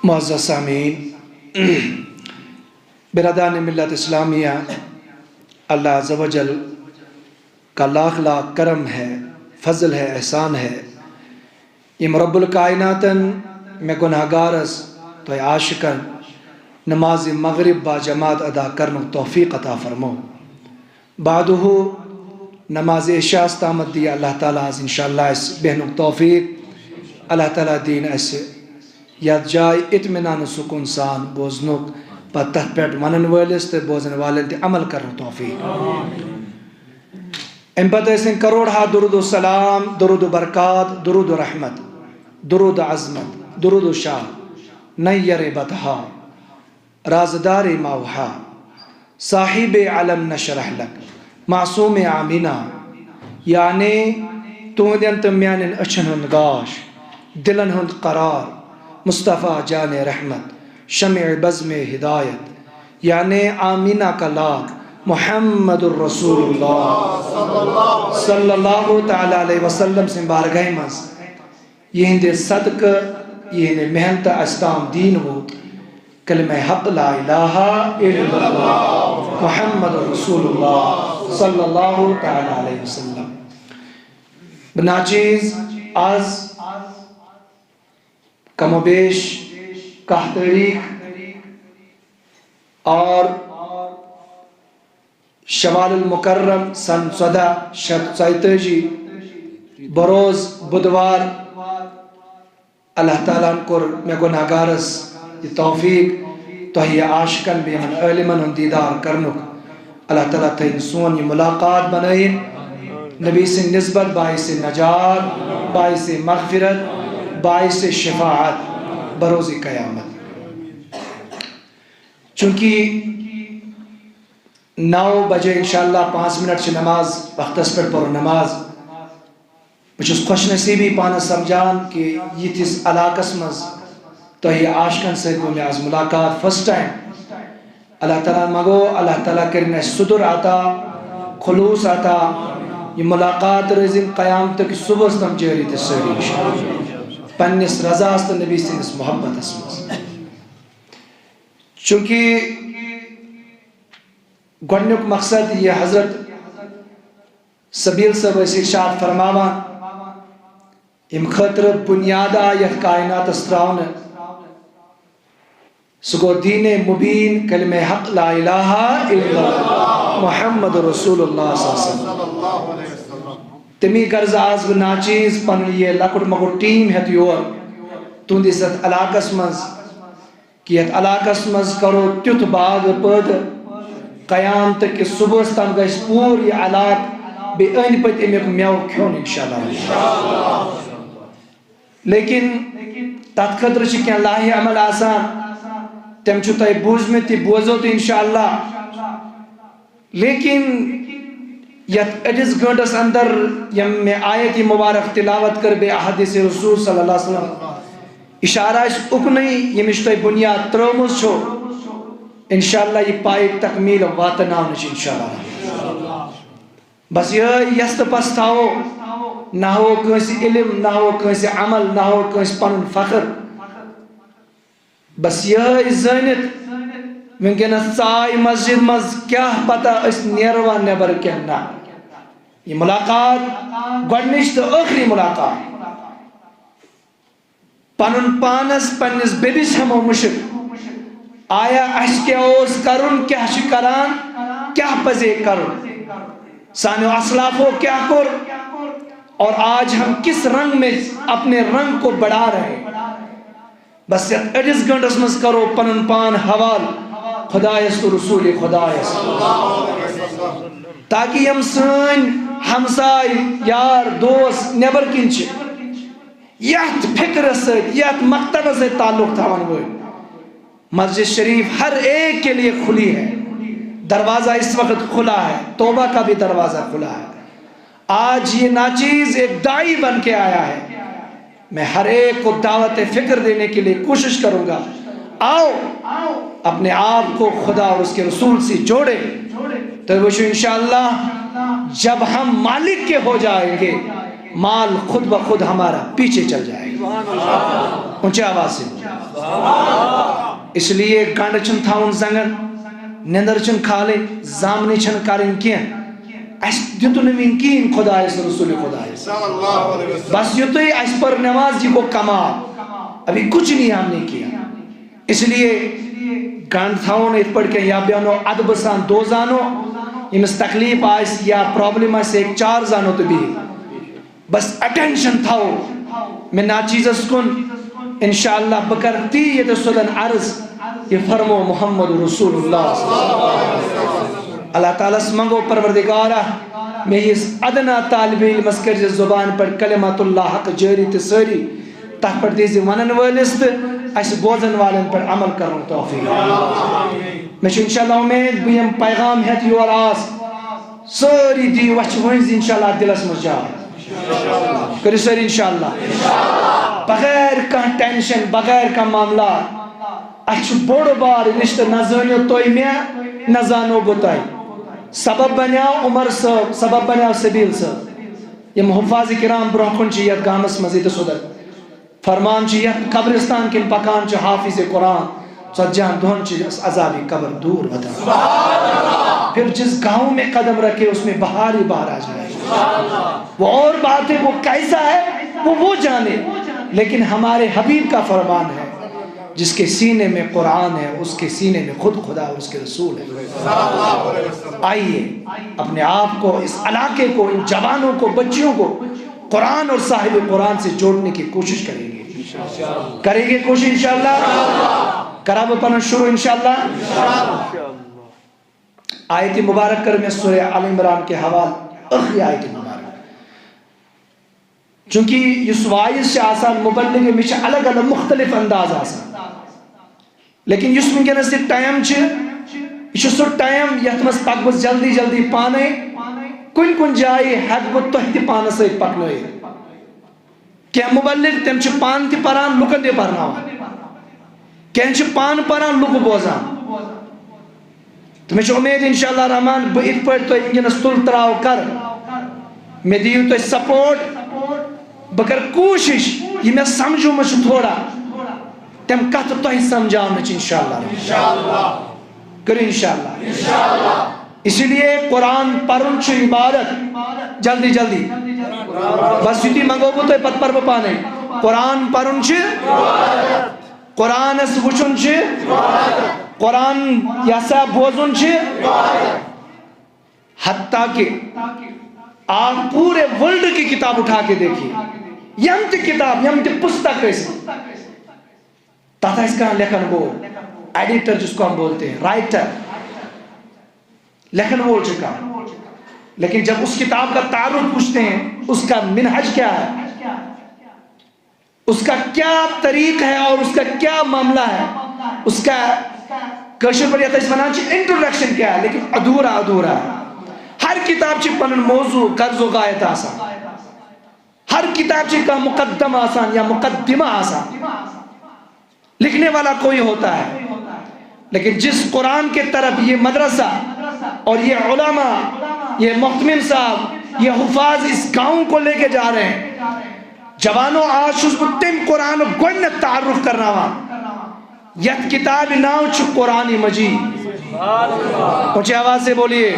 معزز سامعین، برادران ملت اسلامیہ، اللہ عز و جل کا لاکھ لاکھ کرم ہے، فضل ہے، احسان ہے. یم رب الکائناتن میں گناہگارس تو عاشقن نماز مغرب با جماعت ادا کرنو توفیق عطا فرمو. بعدہ نماز عشاء استامت دی اللہ تعالیٰ انشاءاللہ اس بہنک توفیق اللہ تعالیٰ دین اس یاد جائے اطمینان سکون سان بوزنک پتہ پیٹ ونن والس تے بوزن والن تے عمل کرنو توفیق. ام پتہ اسن کروڑ ہا درود و سلام، درود و برکات، درود و رحمت، درود عظمت، درود شان، نیر بدہا، رازدار موحا، صاحب علم نشرح لک، معصوم آمینہ، یعنی تہندین تو میانن اچھن ہند گاش، دلن ہند قرار، مصطفیٰ جان رحمت، شمع بزم ہدایت، یعنی آمینہ کا لاکھ محمد الرسول اللہ صلی اللہ تعالیٰ علیہ وسلم سے بارگاہ مز یہ ہندے صدق یہ ہندے محنت استام دین ہوت کلمہ حق لا الہ الا اللہ محمد الرسول اللہ صلی اللہ تعالیٰ علیہ وسلم. بناچیز آز کم و بیش کاہ تاریخ اور شوال المکرم سن 1437 بروز بدوار اللہ تعالیٰ کر میں گناہگارس یہ توفیق تو یہ عاشقن بھی من علمن ہم دیدار کرنک اللہ تعالیٰ تین سون یہ ملاقات بنائیں نبی سے نسبت باعث نجات، باعث مغفرت، باعث شفاعت بروز قیامت. چونکہ 9 بجے انشاءاللہ 5 منٹ سے نماز وقتس پر پڑھو نماز بچس خوش نصیبی پانس سمجھان کہ یہ تیس علاقس مز تو یہ عاشقن سے کو میاز ملاقات فرسٹ ٹائم اللہ تعالیٰ مگو اللہ تعالیٰ کرنے صدر آتا خلوص آتا یہ ملاقات رزن قیام تک صبح استم جاری تسری پنس رضا است نبی سنس محبت اسمز. چونکہ گونیک مقصد یہ حضرت سبیل صاحب اس ارشاد فرماوا ام خطر بنیادہ یہ کائنات استراؤن سگو دین مبین کلمہ حق لا الہ الا اللہ محمد رسول اللہ صلی اللہ علیہ وسلم. تمی غرض آز ناچیز پن یہ لکڑ مگو ٹیم ہے یور تند اس علاقس مز کہ علاقس مز کرو تیت باغ پد قیام تک صبح تم گھس پور یہ علاق بے این پت امیک میو کھون انشاءاللہ. لیکن تات خطر چھ کیا لاہی عمل آسان تم چھو تائی بوز میں تی بوزو تی انشاءاللہ. لیکن یت اڈیس گھنٹس اندر یم میں آیتی مبارک تلاوت کر بے احادیث رسول صلی اللہ علیہ وسلم اشارہ اس اکنی یمش تائی بنیاد ترمز چھو انشاءاللہ یہ پائی تکمیل واتناو نش انشاءاللہ. بس یہ یست پستاو نہ ہو کنسی علم، نہ ہو کنسی عمل، نہ ہو کنسی پنن فخر، بس یہ زانت ونکینس ژائی مسجد مز کیا پتہ اس نیروا نیبر کہنا. یہ ملاقات گۄڈنِچ تو آخری ملاقات پنن پانس پنس بیبس ہمو مشک آیا اس کیا اوس کرن کیا چھ کران کیا پزے کرن سانو اسلافو کیا کر اور آج ہم کس رنگ میں اپنے رنگ کو بڑھا رہے ہیں. بس اڈیس گھنٹس مز کرو پنن پان حوال خدایس تو رسول خدایس تاکہ ہم سن ہمسائی یار دوست نیبر کنچ یت فکر سے یت مکتب سے تعلق تھا وہ مسجد شریف ہر ایک کے لیے کھلی ہے. دروازہ اس وقت کھلا ہے، توبہ کا بھی دروازہ کھلا ہے. آج یہ ناچیز ایک دائی بن کے آیا ہے. میں ہر ایک کو دعوت فکر دینے کے لیے کوشش کروں گا. آؤ اپنے آپ کو خدا اور اس کے رسول سے جوڑے تو وہ انشاءاللہ جب ہم مالک کے ہو جائیں گے مال خود بخود ہمارا پیچھے چل جائے گا. اونچی آواز سے اس لیے گنڈ چھن تھاون زنگن نندر چھن کھالے زامنی چھن کرن کین اس دیتو نمین کین خدایس رسول خدایس بس یہ تو اس پر نماز جی کو کمال ابھی کچھ نہیں ہم نے کیا اس لیے گنڈ تھاون ات پڑھ کے یا بیانو ادب سان دو زانو یمس تکلیف آئس یا پرابلم آئس ایک چار زانو تو بھی بس اٹینشن تھاو میں ناچیزس کن انشاءاللہ بکرتی یہ تو سلن عرض یہ فرمو محمد رسول اللہ اللہ تعالیٰ سمنگو پروردگارہ میں اس ادنا طالب علم اسکر جس زبان پر کلمات اللہ حق جاری تسری تح پر دیزی ونن والست اس بوزن والن پر عمل کرن توفیق میں انشاءاللہ امید بیم پیغام ہے یور آس ساری دی وچ ونز انشاءاللہ دلس مجھا کری سر انشاءاللہ بغیر کان ٹینشن بغیر کان معاملات اچھ بوڑ بار نشتہ نزانیو توی میں نزانو بتائی سبب بنیاو عمر صاحب سبب بنیاو سبیل صاحب یہ محفاظ کرام برونکن چیت گامس مزید صدق فرمان چیت قبرستان کن پکان چی حافظ قرآن سجان دھون چی عذابی قبر دور بتا پھر جس گاؤں میں قدم رکھے اس میں بہار ہی بہار آ جائے وہ اور بات ہے وہ کیسا ہے وہ جانے لیکن ہمارے حبیب کا فرمان ہے جس کے سینے میں قرآن ہے اس کے سینے میں خود خدا اور اس کے رسول ہے آئیے اپنے آپ کو اس علاقے کو ان جوانوں کو بچیوں کو قرآن اور صاحب قرآن سے جوڑنے کی کوشش کریں گے کوشش انشاءاللہ کراب پنا شروع انشاءاللہ آیت مبارک کر میں سورہ آل عمران کے حوال اخری آیت مبارک چونکہ یہ سوائز سے آسان مبلغ میں الگ الگ مختلف انداز آسان لیکن اس میں سے ٹائم یہ سو ٹائم یت مس پک بس جلدی جلدی پانے کن جائے ہیک بہ تہ پانس ست پکنو کیا مبلغ تم پان تہ پران لکن تہ پرناوان کی پان پران لک بوزان تو میں امید انشاءاللہ رحمان بہ ات پہ تہ ونکس تل تراو کر میں دیو تہ سپورٹ بہ کر کوشش یہ میں سمجھو مجھ تھوڑا تم کت تہ سمجھاؤ انشاءاللہ کرو انشاءاللہ اسی لیے قرآن پرن چھ عبادت جلدی جلدی بس یتی منگو بو تو پت پر پانے قرآن پرن چھ قرآن اس وچن چھ قرآن یاسا بوزن چھ حتیٰ کہ آپ پورے ورلڈ کی کتاب اٹھا کے دیکھیے یم تی کتاب یم تی پستک ایسی تاتا اس کا لکھن وہ ایڈیٹر جس کو ہم بولتے ہیں رائٹر لکھن وہ چکا لیکن جب اس کتاب کا تعارف پوچھتے ہیں اس کا منہج کیا ہے اس کا کیا طریق ہے اور اس کا کیا معاملہ ہے اس کا کشر پر یہ بنا انٹروڈکشن کیا ہے لیکن ادھورا ہے ہر کتاب چی پنن موضوع غرض و غایت آسان ہر کتاب چی کا مقدم آسان یا مقدمہ آسان لکھنے والا کوئی ہوتا ہے لیکن جس قرآن کے طرف یہ مدرسہ اور یہ علماء یہ محتمم صاحب یہ حفاظ اس گاؤں کو لے کے جا رہے ہیں جوانوں آج شوز کو تم قرآن گوڑنت تعارف کرنا ہوا یت کتاب ناو چھ قرآن مجید اونچی آواز سے بولیے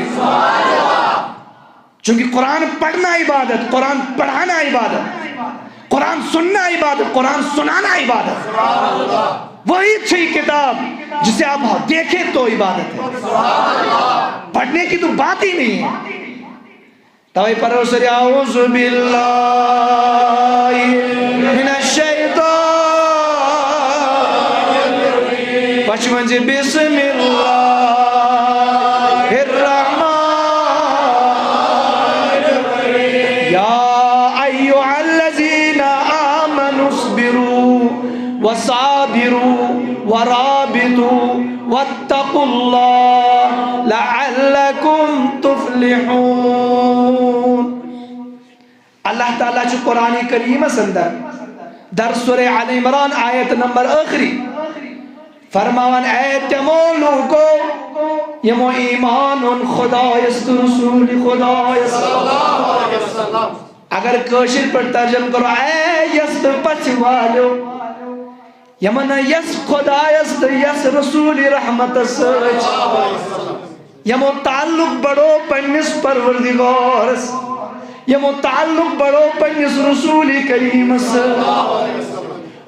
چونکہ قرآن پڑھنا عبادت قرآن پڑھانا عبادت قرآن سننا عبادت قرآن سنانا عبادت وہی تھی کتاب جسے آپ دیکھیں تو عبادت ہے پڑھنے کی تو بات ہی نہیں ہے توئی پروسر اعوذ باللہ من الشیطان پچمن جی بسم اللہ الرحمن یا ایوہ الذین آمنوا اصبروا وصابروا ورابطوا واتقوا اللہ لعلکم تفلحون اللہ تعالیٰ جو قرآن کریم اندر در سورہ آل عمران آیت نمبر آخری فرمان اے تمو لوگو یمو ایمان ان خدایست رسول خدایست اگر کوشش پر ترجم کرو اے یست پچ والو یمن یس خدایس تو یس رسول رحمت سچ یمو تعلق بڑو پنس پروردگارس یمو تعلق بڑو پنس رسول کریم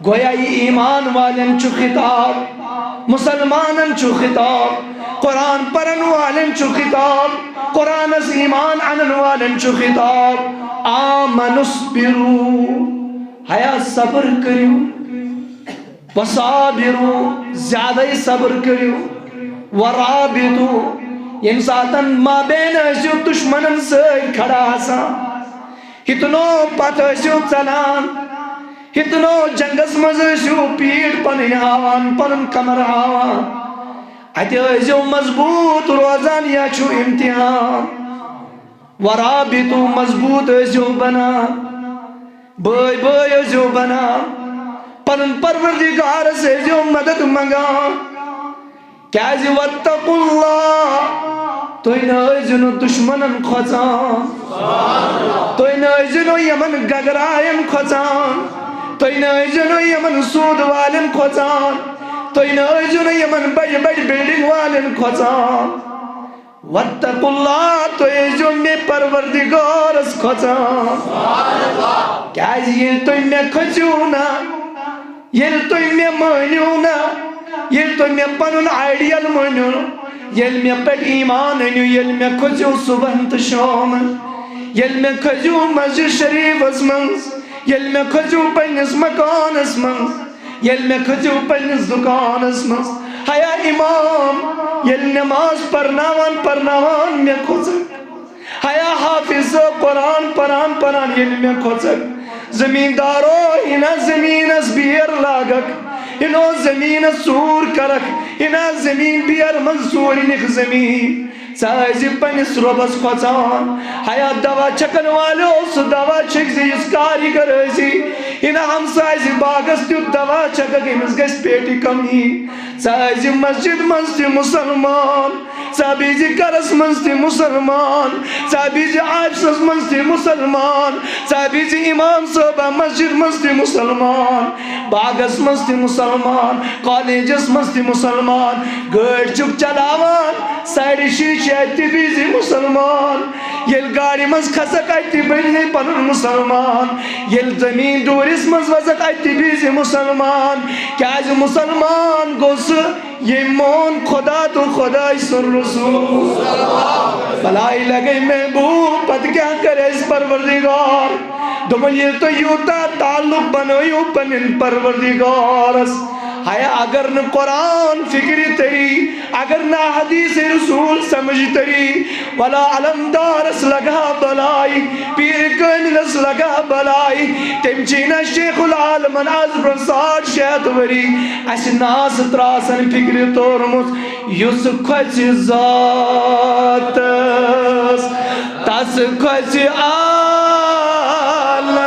گویا یہ ایمان والن چو خطاب مسلمانن چو خطاب قرآن پرن والن چو خطاب قرآن از ایمان عنن والن چو خطاب آمن اصبرو حیا صبر کریو وصابرو زیادہ صبر کریو ورابطو یم ساتن ما بین اسیو دشمنن سر کھڑا ہسا ہتنو پت اسیو چلان ہتنو جنگس مز اسیو پیٹ پنن ہاوان پنن کمر ہاوان اتہ اسیو مضبوط روزان یا چھو امتحان ورابطو مضبوط اسیو بنا بھائی بھائی اسیو بنا پنن پروردگار سے جو مدد منگا کیا جی واتقوا اللہ تو انہوں دشمنن کھوزان تو انہوں یمن گگرائن کھوزان تو انہوں یمن سود والن کھوزان تو انہوں یمن بڑی بڑی بلڈنگ والن کھوزان واتقوا اللہ تو انہوں میں پروردگار اس کھوزان کیا جی یہ تو میں کھوزونا یہ تو میں مانیونا یہ تو میں پنن آئیڈیل مانیو یہ میں پٹ ایمان ہنیو یہ میں کھجو صبح شام یہ میں کھجو مسجد شریف اسمنس یہ میں کھجو پنس مکان اسمنس یہ میں کھجو پنس دکان اسمنس حیا امام یہ نماز پرناوان میں کھجک حیا حافظ قرآن پران یہ میں کھجک زمیندارو ہنا زمین اس بیر لاگک ہنو زمین سور کرک ہنا زمین بیر منصور نک زمین سائز پنس ربس خوزان حیا دوا چکن والو سو دوا چک زی اس کاریگر ایسی ہنا ہم سائز باغس تیو دوا چکک امس گس پیٹی کمی سائز مسجد منستی مسلمان سابیزی کرس منستی مسلمان سابیزی عائشس منستی مسلمان سابیزی امام صوبہ مسجد منستی مسلمان باغس منستی مسلمان کالیجس منستی مسلمان گڑ چک چلاوان سائڈ شیش ایتی بیزی مسلمان یل گاڑی مز کھسک ایتی بینی پنن مسلمان یل زمین دورس مز وزک ایتی بیزی مسلمان کیا جو مسلمان گوس یہ مون خدا تو خدا سر رسول بلائی لگئی محبوب پت کیا کرے اس پروردگار دمون یہ تو یوتا تعلق بنویو پنن پروردگار حیا اگر نہ قرآن فکری تری اگر نہ حدیث رسول سمجھ تری ولا علمدار اس لگا بلائی پیر کنل اس لگا بلائی تمچینہ شیخ العالمن عزب رساد شہد وری اس ناس تراسن فکری تورمس یس کھوچ ذات تس کھوچ عالم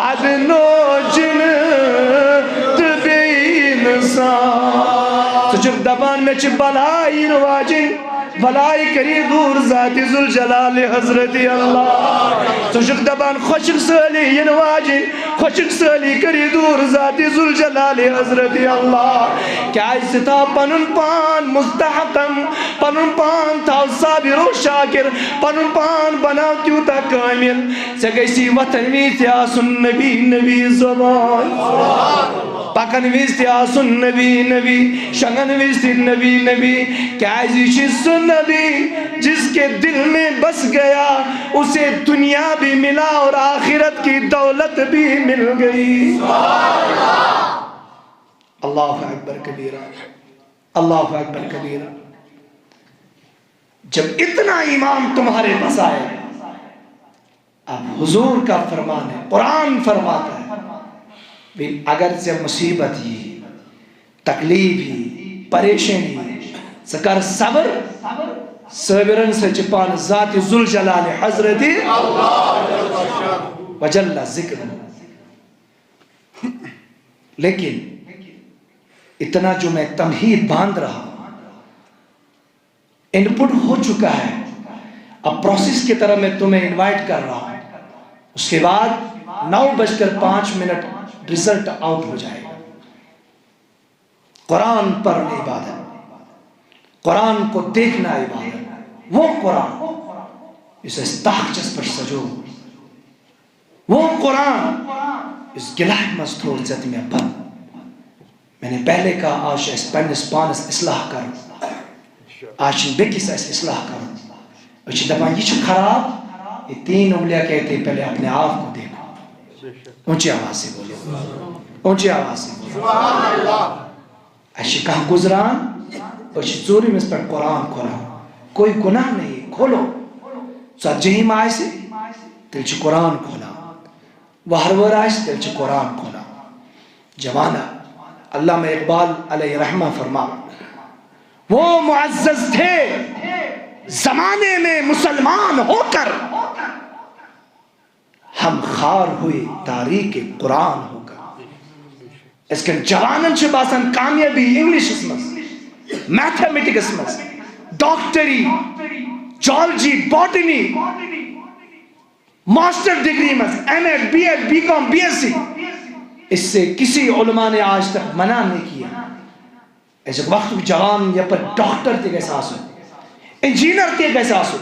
عدنو جن سجب دبان میں چھ بلائی نواجن بلائی کری دور ذات ذوالجلال حضرت اللہ سجب دبان خوشک سالی نواجن خوشک سالی کری دور ذات ذوالجلال حضرت اللہ کیا اس تھا پنن پان مستحقم پنن پان تھا صابر و شاکر پنن پان بنا کیوں تا کامل سگیسی وطن ویتی آسن نبی زبان پاکن ویستی آسن نبی شنگن ویستی نبی کیا ایسی سن نبی جس کے دل میں بس گیا اسے دنیا بھی ملا اور آخرت کی دولت بھی مل گئی اللہ اکبر کبیرہ اللہ اکبر کبیرہ جب اتنا ایمان تمہارے پاس آئے اب حضور کا فرمان ہے قرآن فرماتا ہے اگر سے مصیبت ہی تکلیف ہی پریشانی سکر صبر صبرن سے چپان ذات ذوالجلال حضرت وجل ذکر لیکن اتنا جو میں تمہید باندھ رہا ان پٹ ہو چکا ہے اب پروسیس کی طرح میں تمہیں انوائٹ کر رہا ہوں اس کے بعد 9:05 رزلٹ آؤٹ ہو جائے گا قرآن پڑھنا عبادت، قرآن کو دیکھنا عبادت، وہ قرآن اس تاخچس پر سجو، وہ قرآن اس گلہ مستور زد میں پر میں نے پہلے کہا آج اس پنس پانس اصلاح کرو، آج بیکس اس اصلاح کرو، اچھی دفعہ یہ خراب، یہ تین انگلیاں کہتے ہیں پہلے اپنے آپ کو دیکھو، اونچی آواز سے بولو، اونچی آواز سے بولو، اچھی کہاں گزران، اچھی چوری میں اس پر قرآن کھولا، کوئی گناہ نہیں، کھولو ساتھ جہیم آئے سے تلچ قرآن کھولا، وہرور آئے سے تلچ قرآن کھولا. جوانا علامہ اقبال علیہ رحمہ فرما وہ معزز تھے زمانے میں مسلمان ہو کر، ہم خار ہوئے تاریخ قرآن ہو کر. اس کے جوانن سے باسن کامیابی انگلیش اسمس، میتھمیٹک اسمس، ڈاکٹری، جالجی، باٹنی، ماسٹر ڈگری مس، M A, B Ed, B Com, B S C, اس سے کسی علماء نے آج تک منع نہیں کیا. ایسے وقت جوان یا پر ڈاکٹر تے کیسا آسو، انجینئر تے کیسا آسو،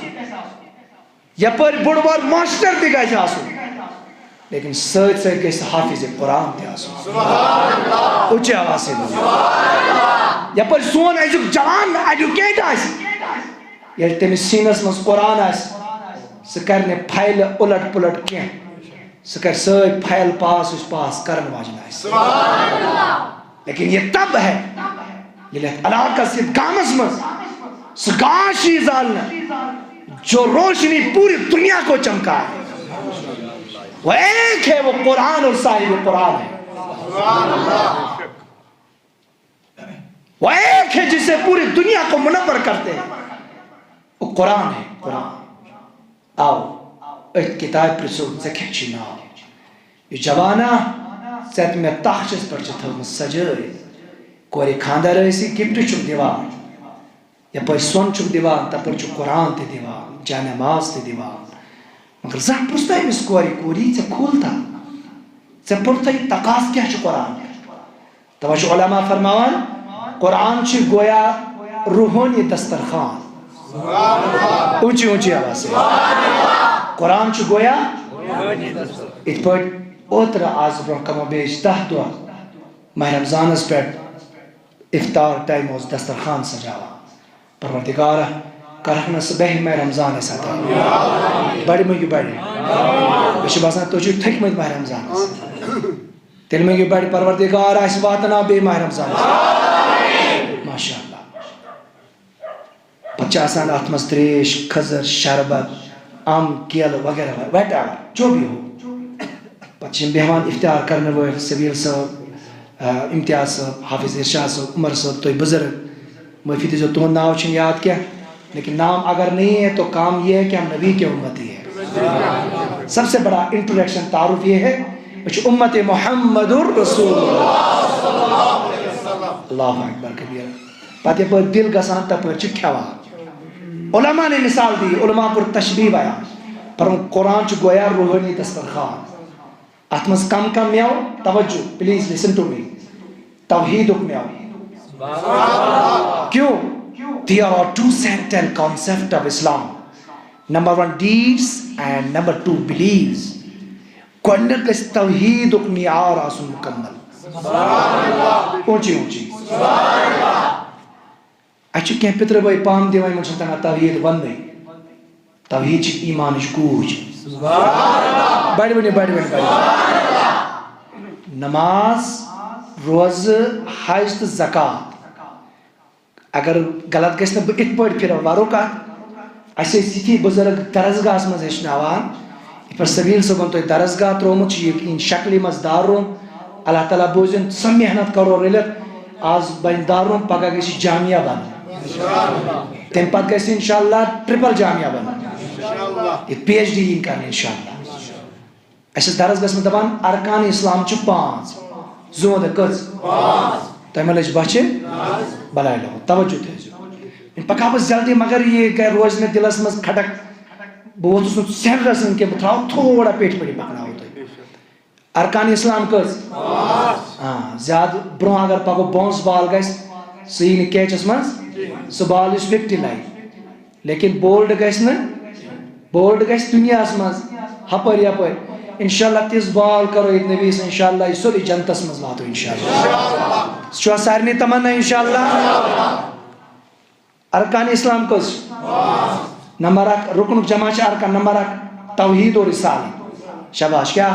یا پر بڑوار ماسٹر تے کیسا آسو، لیکن سچ سے کیسا حافظ قرآن تے آسو. اچھے آواز سے بولو. یا پر سون ایسے جوان ایڈوکیٹ آس، یا تیمی سینس مز قرآن آس، سکرنے پھائل الٹ پلٹ کیا، سکر سوئی پھائل پاس اس پاس کرن واجن آس. لیکن یہ تب ہے یہ لہت علاقہ سے گامس مز سگاشی زالنا جو روشنی پوری دنیا کو چمکا ہے، وہ ایک ہے، وہ قرآن اور صاحب قرآن ہے. وہ ایک ہے جسے پوری دنیا کو منور کرتے ہیں، وہ قرآن ہے. قرآن آؤ ایک کتاب پر سو زکر چنا یہ جوانا سیت میں تاخچس پر چھتا ہوں سجائے کوئی کھاندہ رہے سی گفٹ چک دیوار یا پر سون چک دیوار تا پر چک قرآن تے دیوار جا نماز تے دیوار. مگر زن پرستا ہے اس کوری سے کھولتا سے پرتا ہے تقاس کیا چھ قرآن. توجہ علماء فرماوان قرآن چھ گویا روحانی دسترخوان. اونچی اونچی آواز سے قرآن چھ گویا ات پر اوتر آز برون کم و بیش 10 دعا ماہ رمضان اس پر افطار ٹائم اس دسترخوان سجاوا. پروردگارہ کرہنا صبح ماہ رمضان اس آتا بڑی مجھے بڑی بشی باسنا تو جو تھک مجھے ماہ رمضان اس تیل میں یہ بڑی پروردگارہ اس واتنا بے ماہ رمضان اس ماشاءاللہ. پچاسان آتمس تریش، خزر، شربت، ام، کیل وغیرہ ویٹا جو بھی ہو. پچھم بیوان افطار کرنے ہوئے سبیل صاحب، امتیاز صاحب، حافظ ارشاد صاحب، عمر صاحب، توی بزرگ مفید جو تون ناو چھن یاد کیا، لیکن نام اگر نہیں ہے تو کام یہ ہے کہ ہم نبی کے امتی ہیں. سب سے بڑا انٹروڈکشن تعارف یہ ہے کہ امت محمد الرسول اللہ اکبر کبیر. پاتے پر دل گسان تا پر چکھیوا. علماء نے مثال دی، علماء پر تشبیح آیا، پر قرآن چھ گویا روحانی دسترخوان. اتمس کم کم میاو توجہ پلیز لسن ٹو می توحید میاو. کیوں؟ There are two central concepts of Islam. Number 1 deeds and number 2 beliefs. گوڑنک اس توحید معیار آسن مکمل. اونچی اونچی اچھو کہیں پتر بھائی پام دیوائی مجھے تنہا توحید بند نہیں. توحید چھ ایمان چھ گوچ بڑی بڑی بڑی بڑی نماز، روز، حج تو زکاة. اگر غلط گژھِ نہٕ بہٕ اِتھ پٲٹھۍ پھِرٕ وارو کتھ اَسہِ ٲسۍ یِتھی بُزرگ درسگاہس منٛز ہیٚچھناوان یِتھ پٲٹھۍ سبیل صٲبن تۄہہِ درسگاہ ترٛوومُت چھُ یہِ شکلہِ منٛز دارالعلوم. اللہ تعالیٰ بوٗزِن سۄ محنت کرو رٔلِتھ آز بنہِ دارالعلوم پگاہ گژھِ یہِ جامعہ بنُن تمہِ پتہٕ گژھِ انشاءاللہ ٹرپل جامعہ بنُن ییٚتہِ پی ایچ ڈی یِنۍ کرنہٕ انشاءاللہ. اَسہِ ٲسۍ درسگاہس منٛز دپان ارکان اسلام چھِ 5 زوندٕ کٔژ تۄہہِ ما لٔج بچھِ بلائے لو توجہ تھٲیزیو. پکا بہٕ جلدی مگر یہ روز مےٚ دلس منٛز کھٹک بہٕ ووتھُس نہٕ سینٹرس کہ بہٕ تھاوٕ تھوڑا پیٹھۍ پٲٹھۍ پکناوو تۄہہِ. ارکان اسلام کز زیادہ برو اگر پکو بونس بال گھس سی نی کیچس من سہ بال اس وکٹی لائی لیکن بولڈ گھس نا بولڈ گھس دنیا مز ہپر یپر انشاءاللہ تیس بال کرو یہ نبی انشاءاللہ یہ سوری جنتس مز واتو انشاءاللہ چھو سارنی تمنا انشاءاللہ ارکان اسلام کز نمبر 1 رکن جمع ارکان نمبر 1 توحید و رسالت شاباش کیا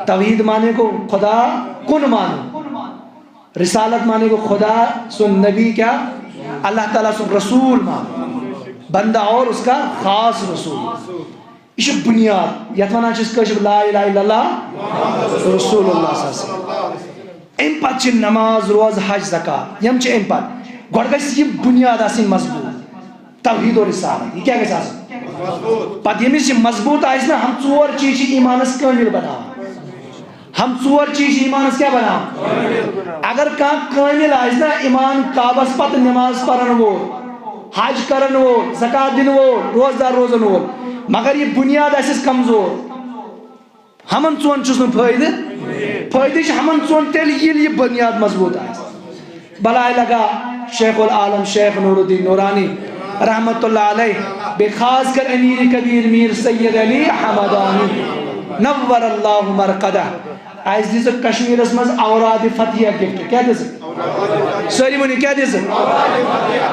توحید مانے کو خدا کن مانو رسالت مانے کو خدا سن نبی کیا اللہ تعالیٰ سن رسول مانو بندہ اور اس کا خاص رسول یہ بنیاد یت ونان کشب لا الہ الا اللہ رسول اللہ صلی اللہ علیہ وسلم ام پتہ نماز روز حج زکات یم ام پتہ گۄڈٕ گژھِ یہ بنیاد آسٕنۍ مضبوط توحید و رسالت یہ کیا گژھِ آسُن پتہٕ ییٚمِس یہ مضبوط آسہِ نا ہم ژور چیز چھِ ایمانس کٲمِل بناوان ہم ژور چیز ایمانس کیا بناوان اگر کانٛہہ کٲمِل آسہِ نا ایمان کعبس پتہٕ نماز پرن وول حج کرن وول زکات دن وول روزدار روزن وول مگر یہ بنیاد آسس کمزور ہمن ژون چھُس نہٕ فٲیدٕ چھُ ہمن ژون تیٚلہِ ییٚلہِ یہ بنیاد مضبوط آسہِ بلائے لگا شیخ العالم شیخ نور الدین نورانی رحمت اللہ علیہ بے خاص کر امیر کبیر میر سید علی حمدانی نور اللہ مرقدہ آئیس دیسے کشمیرس مز اوراد فتحیہ گفٹ کیا دیسے سوری منی کیا دیسے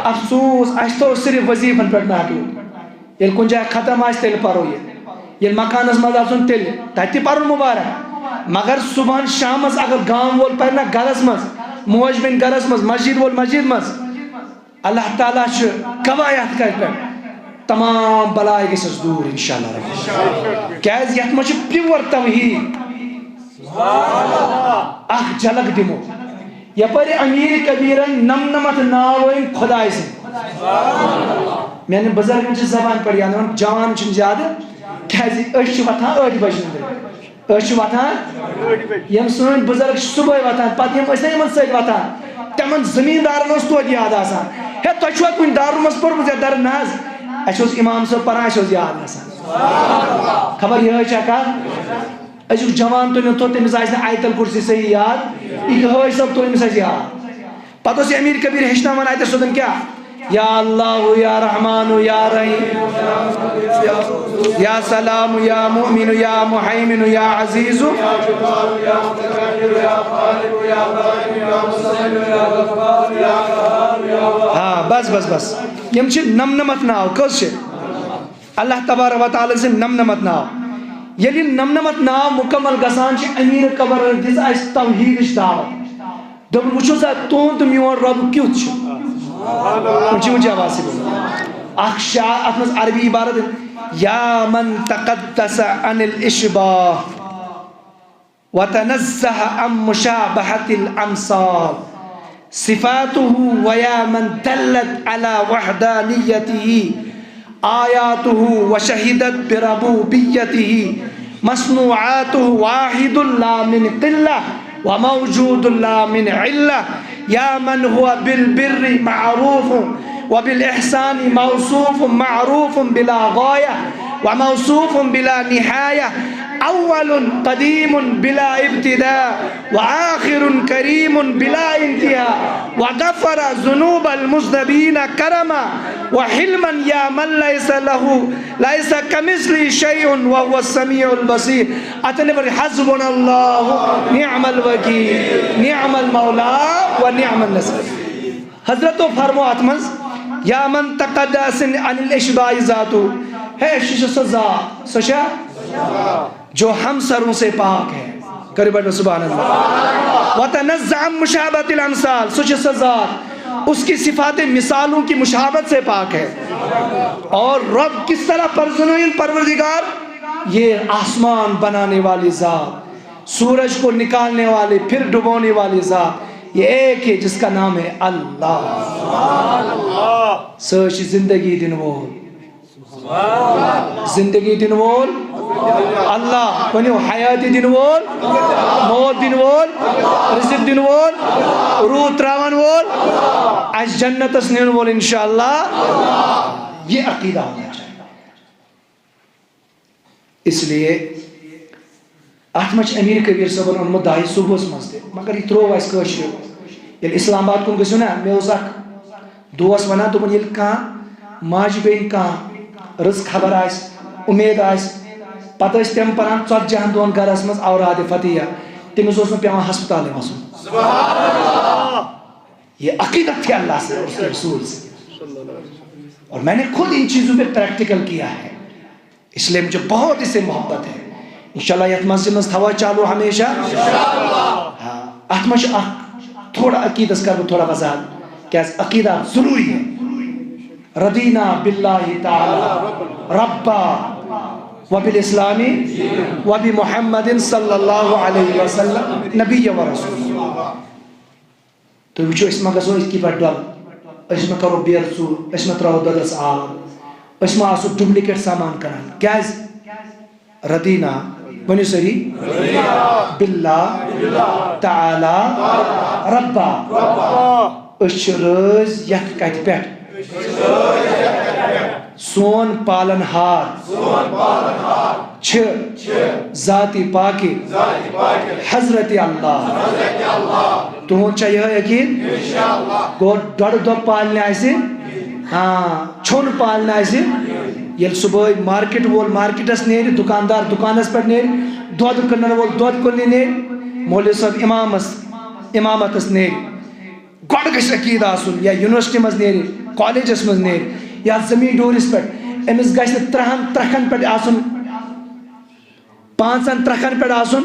افسوس اشتو صرف وظیفن پر ناکلو یل کن جائے ختم آئیس تیل پارو یل مکانس مز آسن تیل تاتی پارو مبارک مگر صبح شامس اگر گام وول پرنا گرس مز موج بن گرس مز مسجد وول مسجد مز اللہ تعالیٰ گواہیت کر پر تمام بلائے گسس دور انشاءاللہ رب کیاز یت مجھ پیور توحید اخ جھلک دمو یپر امیر کبیرن نمنمت ناوین خدای سے میں نے بزرگن چھ زبان پر یعنی جوان چھن زیادہ کیازی اش وتھان 8 بجے اش وتھان یم سن بزرگ صبح وتھان پتہ یم اسے یمن سۭتۍ وتھان تمن زمیندارن اوس توت یاد آسان ہے تۄہہِ چھُوا کُنہِ دارُمس پوٚرمُت یا در نہ حظ اَسہِ اوس اِمام صٲب پران اَسہِ اوس یاد آسان خبر یِہوٚے چھا کتھ أزیُک جوان تُلِن تھوٚو تٔمِس آسہِ نہٕ آیتل کُرسی صحیح یاد یہِ حٲج صٲب تُل أمِس آسہِ یاد پتہٕ اوس یہِ امیر کبیٖر ہیٚچھناوان اَتہِ سیوٚدُن کیٛاہ یا اللہ یا رحمان یا رحیم یا سلام یا مؤمن یا محیمن یا عزیز ہاں بس بس بس یم چھ نمنمت ناو کس چھ اللہ تبارک و تعالی سے نمنمت ناو یلی نمنمت ناو مکمل گسان چھ امیر قبر دس اس توحید دعوت دب وچھو سا تون تو میون رب کیوت چھ اونچی آواز سے بولو اخ شاہ اتمز عربی عبارت یا من تقدس عن الاشباہ وتنزہ عن مشابہت الامثال صفاته ويا من دلت على وحدانيته آياته وشهدت بربوبيته مصنوعاته واحد لا من قلة وموجود لا من علة يا من هو بالبر معروف وبالإحسان موصوف معروف بلا غاية وموصوف بلا نهاية اول قدیم بلا ابتداء وآخر کریم بلا انتہاء وغفر ذنوب المذنبین کرما وحلما یا من لیس کمثلہ شیء وهو السمیع البصیر اتنے پر حسبنا اللہ نعم الوکیل نعم المولا ونعم النصیر حضرت و فرمو اتمز یا من تقدس عن الاشباع ذاتو ہے شش سزا سشا جو ہم سروں سے پاک ہے کرے بیٹھو سبحان اللہ وتنزع مشابہت الامثال سچ سزات اس کی صفات مثالوں کی مشابہت سے پاک ہے اور رب کس طرح پرزنوین پروردگار یہ آسمان بنانے والی ذات سورج کو نکالنے والی پھر ڈبونے والی ذات یہ ایک ہے جس کا نام ہے اللہ سچ زندگی دن وول زندگی دن وول اللہ ونیو حیاتی دن وول موت دن وول رزق دن وول روح تراون وول اس جنت اسنین وول انشاءاللہ یہ عقیدہ ہونا چاہیے اس لیے ات مچ امیر کبیر صبن اونمت داہی صبح مز مگر یہ ترو اس کشر یل اسلام آباد کن گھو نا مے دوست ونان دپن یل کان ماج بین کان رز خبر آس امید آس پتہ تم پران 40 دون گرس مز اوراد فتح تمس پیوان ہسپتال وسن یہ عقیدت تھی اللہ سے اور اس کے رسول سے اور میں نے خود ان چیزوں پہ پریکٹیکل کیا ہے اس لیے مجھے بہت اس سے محبت ہے انشاءاللہ یہ مسجد میں تھوا چالو ہمیشہ ہاں ات مجھ تھوڑا عقیدت کر تھوڑا وضاحت کیا عقیدہ ضروری ہے رضینا باللہ تعالی ربا وبالاسلام وبمحمد صلی اللہ علیہ وسلم نبی و رسول تو وچو اس میں گژھو اس کی پہ ڈل اس میں کرو بیر ژور اس میں تراو ددس آب اس میں آسو ڈپلیکیٹ سامان کران کیاز رضینا ونیو سری باللہ تعالی ربا اس رز یک کت پہ سون پالن ہار ذاتی پاکی حضرت اللہ تہن چھ یہ یقین گو ڈڑ دہ پالنے آسہ ہاں چھن پالنے آسہ یل صبح مارکیٹ وول مارکیٹس نیر دکاندار دکانس پہ نیر دودھ کٕنن وول دودھ کٕننہِ نیر مولوی صاحب امامتس نیر گۄڈٕ گژھِ عقیٖدٕ آسُن یا یونیورسٹی منٛز نیرِ کالیجس منٛز نیرِ یا زمیٖن ڈوٗرِس پٮ۪ٹھ أمِس گژھِ نہٕ 3 ترکھن پٮ۪ٹھ آسُن 5 ترکھن پٮ۪ٹھ آسُن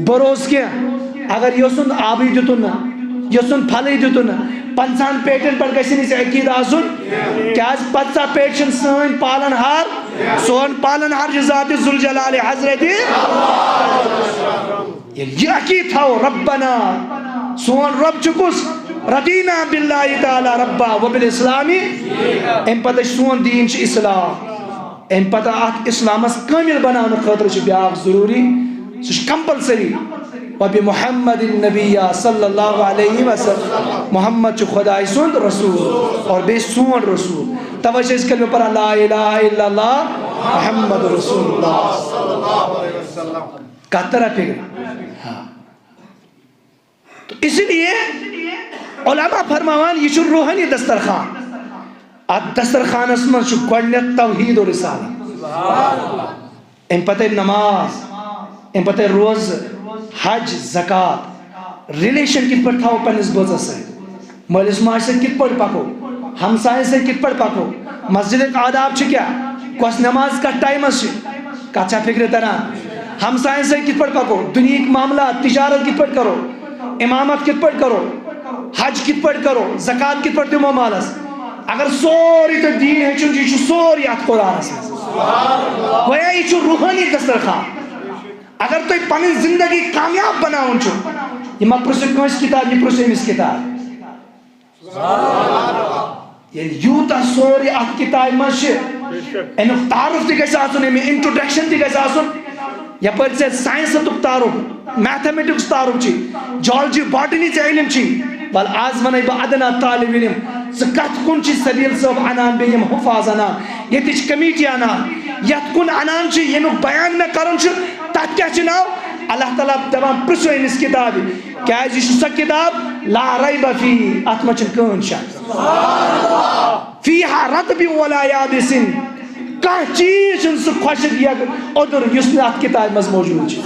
بروسہٕ کینٛہہ اگر یوٚسُن آبٕے دِتُن نہٕ یوٚسُن پھلٕے دِتُن نہٕ 50 پیٹٮ۪ن پٮ۪ٹھ گژھِ نہٕ ژےٚ عقیٖدٕ آسُن کیٛازِ 50 پیٹہِ چھِنہٕ سٲنۍ پالن ہار سون پالن ہار چھُ ذاتِ ذوالجلالِ حضرت ییٚلہِ یہِ عقیٖدٕ تھاوو ربنا سون رب چھُ کُس رضینا باللہ تعالی ربا وبالاسلامی امہِ پتہٕ سون دیٖن چھُ اسلام امہِ پتہٕ اتھ اسلامس کٲمِل بناونہٕ خٲطرٕ چھُ بیٛاکھ ضروٗری سُہ چھُ کمپلسری وبمحمد النبی صلی اللہ علیہ وسلم محمد چھُ خداے سُنٛد رسول اور بیٚیہِ سون رسول توے چھِ أسۍ کلمہ پران لا الہ الا اللہ محمد رسول اللہ صلی اللہ علیہ وسلم کتھ طرح فکر تو اس لیے علماء فرماوان یہ چھُ روحانی دسترخوان ات دسترخوانس منٛز چھُ گۄڈٕنیتھ توحید و رسالت امہِ پتہٕ نماز امہِ پتہٕ روزٕ حج زکات ریلیشن کت پہ تھو پنس بچس ست مالس ماج ست کت پہ پکو ہمسائن ست کت پہ پکو مسجد آداب کیا کس نماز کت ٹائمس کت فکر تران ہمسائن ست کت پہ پکو دنیک معاملات تجارت کت پہ کرو امامت کت پہ کرو حج کت پہ کرو زکات کت پہ دمو مالس اگر سوری تو دین ہیچن یہ سوری ات قرآنس گویا یہ روحانی دسترخوان اگر تو پنن زندگی کامیاب بناون چھو یہ ما پرسو کنس کتاب یہ پرسو امس کتاب یعنی یوتا سوری ات کتاب مش امیک تعارف تہ گژھِ آسُن امیک انٹروڈکشن تہ گژھِ آسُن یپٲرۍ ژےٚ ساینسُک تعارف میتھمیٹکس تعارف چھی جیولجی باٹنی ژےٚ علم چھی بل آز ونے بہ ادنا طالب علم ژٕ کتھ کُن چھی سبیل صٲب انان بیٚیہِ یِم حفاظ انان ییٚتِچ کمیٹی انان یتھ کُن انان چھِ ییٚمیُک بیان مےٚ کرُن چھُ تتھ کیا چھُ ناو اللہ تعالیٰ دپان پرژھو أمِس کتاب کیازِ یہِ چھُ سۄ کتاب لا ریب فیہ اتھ منٛز چھُنہٕ کٕہٕنۍ شک فیہا رطب ولا یابس کانٛہہ چیٖز چھُنہٕ سُہ خۄشک یا اوٚدُر یُس نہٕ اتھ کتابہِ منٛز موجوٗد چھُ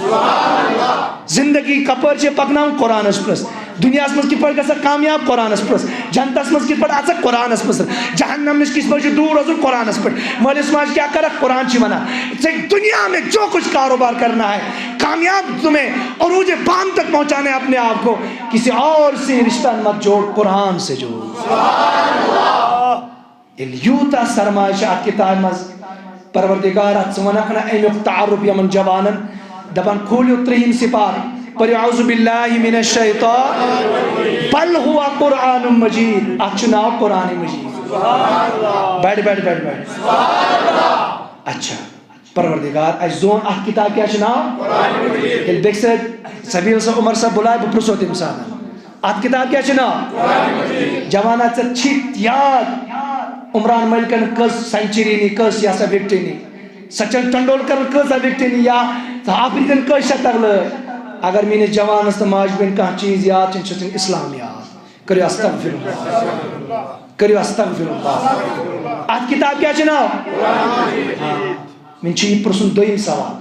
زندگی کپٲرۍ چھِ پکناوٕنۍ قرآنس پرٛژھ دنیاہس منٛز کِتھ پٲٹھۍ گژھکھ کامیاب قرآنس پرٛژھ جنتس منٛز کِتھ پٲٹھۍ اژکھ قرآنس منٛز جہنم نِش کِتھ پٲٹھۍ چھُ دوٗر روزُن قرآنس پٮ۪ٹھ مٲلِس ماجہِ کیا کرکھ قرآن چھِ ونان ژےٚ دنیا میں جو کچھ کاروبار کرنا ہے کامیاب تمہیں عروج بام تک پہنچانے اپنے آپ کو کسی اور سے رشتہ مت جوڑ قرآن سے جوڑ یوتا سرمایہ چھُ اتھ کتابہِ منٛز پروردگار ژٕ ونکھ نا امیُک تعارف یمن جوانن دپان کھوٗلِو 3 سپار پٔرِو اعوذ باللہ من الشیطان بل هو قرآن مجید اتھ چھُ ناو قرآن مجید بڑ اچھا پروردگار اَسہِ زون اتھ کتاب کیٛاہ چھُ ناو ییٚلہِ بیٚکہِ سۭتۍ سبیٖل صٲب عمر صٲب بُلاے بہٕ پرژھو تٔمۍ ساتہٕ اتھ کتاب کیٛاہ چھُ ناو جوانا ژےٚ چھِتھ یاد عمران ملکن کٔژ سینچری نی کٔژ یہ سا وکٹری نی سچن ٹنڈولکر کۭژاہ وکٹری نی یا آفریدن کشت تغل اگر میرے جوانس تو ماج بین کان چیز یاد چن اسلام یاد کریو استغفر اللہ کریو استغفر اللہ ات کتاب کیا چناو من چھ پرسن دویم سوال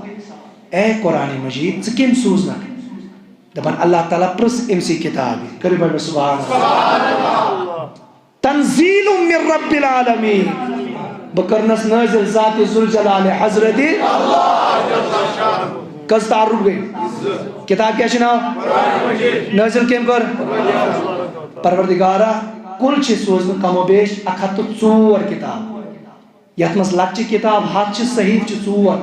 اے قرآن مجید ژٕ کٔمۍ سوٗزنکھ دپان اللہ تعالیٰ پرٛژھ أمسی کتابہِ کٔرِو بڑٕ سبحان اللہ تنزیل من رب العالمین بہٕ کرنس نٲزِل ذات ذوالجلال حضرت کٔژ تعارُف گٔے کتاب کیٛاہ چھِ ناو نٲزِل کٔمۍ کٔر پروردگارا کُل چھِ سوزمٕژ کم و بیش 104 کتاب یتھ منٛز لۄکچہِ کتاب 100 چھِ صحیح چھِ 4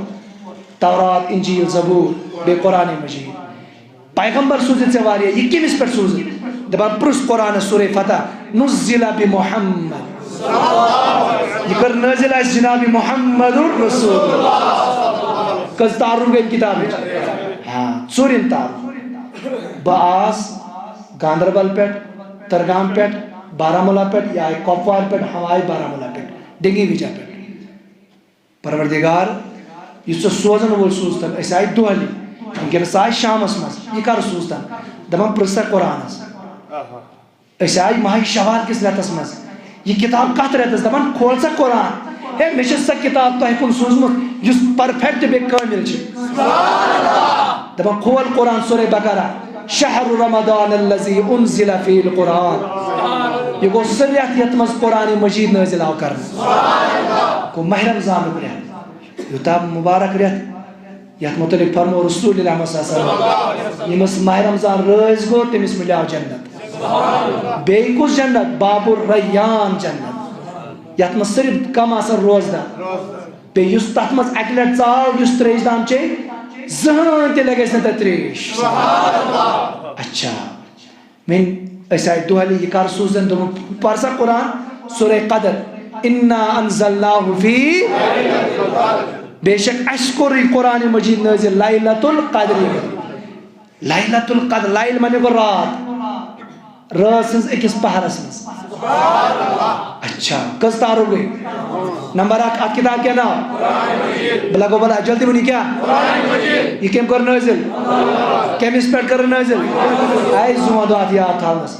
تورات انجیل زبور بیٚیہِ قرآن مجید پیغمبر سوزِتھ ژےٚ واریاہ یہِ کٔمِس پٮ۪ٹھ سوزِتھ دپان پرٛژھ قرآنس سورہ فتح نزل بمحمد یہ کر نازل ہے جناب محمد رسول اللہ کس تعارف گئی کتاب ہاں ژوٗرِم تعارف بہٕ آس گاندربل پٮ۪ٹھ ترگام پٮ۪ٹھ بارہمولہ پٮ۪ٹھ یا کۄپوارِ پٮ۪ٹھ ہوایہِ بارہمولہ پٮ۪ٹھ ڈنگی وِجا پٮ۪ٹھ پروردگار یُس ژٕ سوزن وول سوٗزتن أسۍ آیہِ دۄہلہِ وٕنکٮ۪نس آیہِ شامس منٛز یہِ کر سوٗزتن دپان پرٛژھ سا قرآنس أسۍ آیہِ ماہِ شوال کِس رٮ۪تس منٛز یہ کتاب کتھ رٮ۪تس دپان کھول سا قرآن ہے مےٚ چھِ سۄ کتاب تۄہہِ کُن سوٗزمُت یُس پرفیکٹ بیٚیہِ کٲمِل چھِ دپان کھول قرآن سورہ بقرہ شہر رمضان الذی انزل فیہ القرآن یہ گوٚو سُہ رٮ۪تھ یتھ منٛز قرآن مجید نٲزِل آو کرنہٕ گوٚو ماہِ رمضانُک رٮ۪تھ یوٗتاہ مُبارک رٮ۪تھ یتھ متعلق فرمو رسول اللہ صلی اللہ علیہ وسلم ییٚمِس ماہِ رمضان رٲزۍ گوٚو تٔمِس مِلیو جنت بیٚیہِ کُس جنت باب الریان جنت یتھ منٛز صرف کم آسان روزدار بیٚیہِ یُس تتھ منٛز اکہِ لٹہِ ژاو یُس تریش دام چیٚیہِ زٕہٕنۍ تہِ لگٮ۪س نہٕ تتھ تریش اچھا وۄنۍ أسۍ آیہِ دۄہلہِ یہِ کر سوٗزن دوٚپُن پر سا قرآن سورہ قدر انا انزلناہ فی بے شک اسہِ کوٚر یہِ قرآن مجید نٲزِل لیلۃ القدر لیلۃ القدر لیل مانے گوٚو رات رٲژ سٕنٛز أکِس پہرس منٛز اچھا کٔژ تعارُف گٔے نمبر 1 اتھ کتاب کیٛاہ ناو بلا گو بلا جلدی ؤنِو کیٛاہ یہِ کٔمۍ کوٚر نٲزِل کٔمِس پٮ۪ٹھ کٔر نٲزِل اے زوٗن دۄہ اتھ یاد تھاونس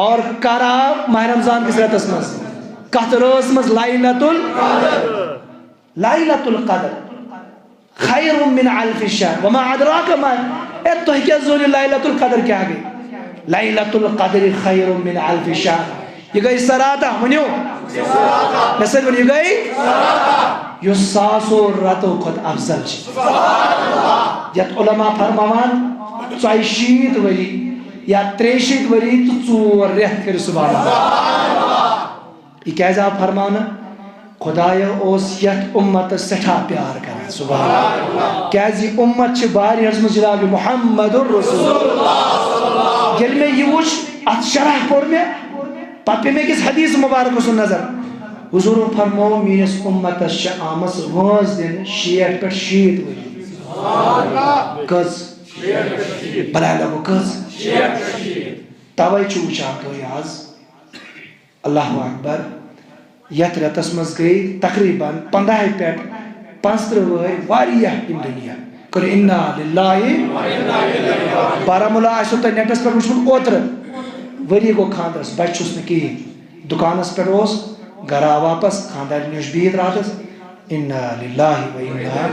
اور کر آو ماہِ رمضان کِس رٮ۪تس منٛز کتھ رٲژ منٛز لیلۃ القدر خیر من الف شہر وما ادراک ما اے تۄہہِ کیٛاہ زٲنِو لیلۃ القدر کیٛاہ گٔے لیلۃ القدر خیر من الف شہر یہ گئی سراتہ ونیو مےٚ سۭتۍ ؤنِو یہِ گئی یُس ساسو رٮ۪تو کھۄتہٕ افضل چھِ یتھ علما فرماوان 40 ؤری یا 63 ؤری تہٕ 4 رٮ۪تھ کٔرِو سبحان اللہ یہ کیٛازِ آو فرماونہٕ خدایو اوس یتھ اُمتس سٮ۪ٹھاہ پیار کران سبحان اللہ کیٛازِ یہِ اُمت چھِ واریاہس منٛز جناب محمد رسول اللہ ییٚلہِ مےٚ یہِ وٕچھ اتھ شرح پوٚر مےٚ پتہٕ پیٚیہِ مےٚ أکِس حدیث مُبارکس کُن نظر حضوٗرو فرموو میٲنِس اُمتس چھِ آمٕژ وٲنٛس دِنہٕ 60 پٮ۪ٹھ 70 ؤری کٔژ بلاے لگو کٔژ توے چھُ وٕچھان تُہۍ آز اللہ اکبر یتھ رٮ۪تس منٛز گٔے تقریٖباً 15 پٮ۪ٹھ 35 وٲرۍ واریاہ یِم دُنیا کٔرِو انا للہ بارہمولہ آسیو تۄہہِ نیٹس پٮ۪ٹھ وٕچھمُت اوترٕ ؤری گوٚو خاندرس بچہِ چھُس نہٕ کِہیٖنۍ دُکانس پٮ۪ٹھ اوس گرٕ آو واپس خاندارنہِ نِش بِہِتھ راتس انا للہ و انا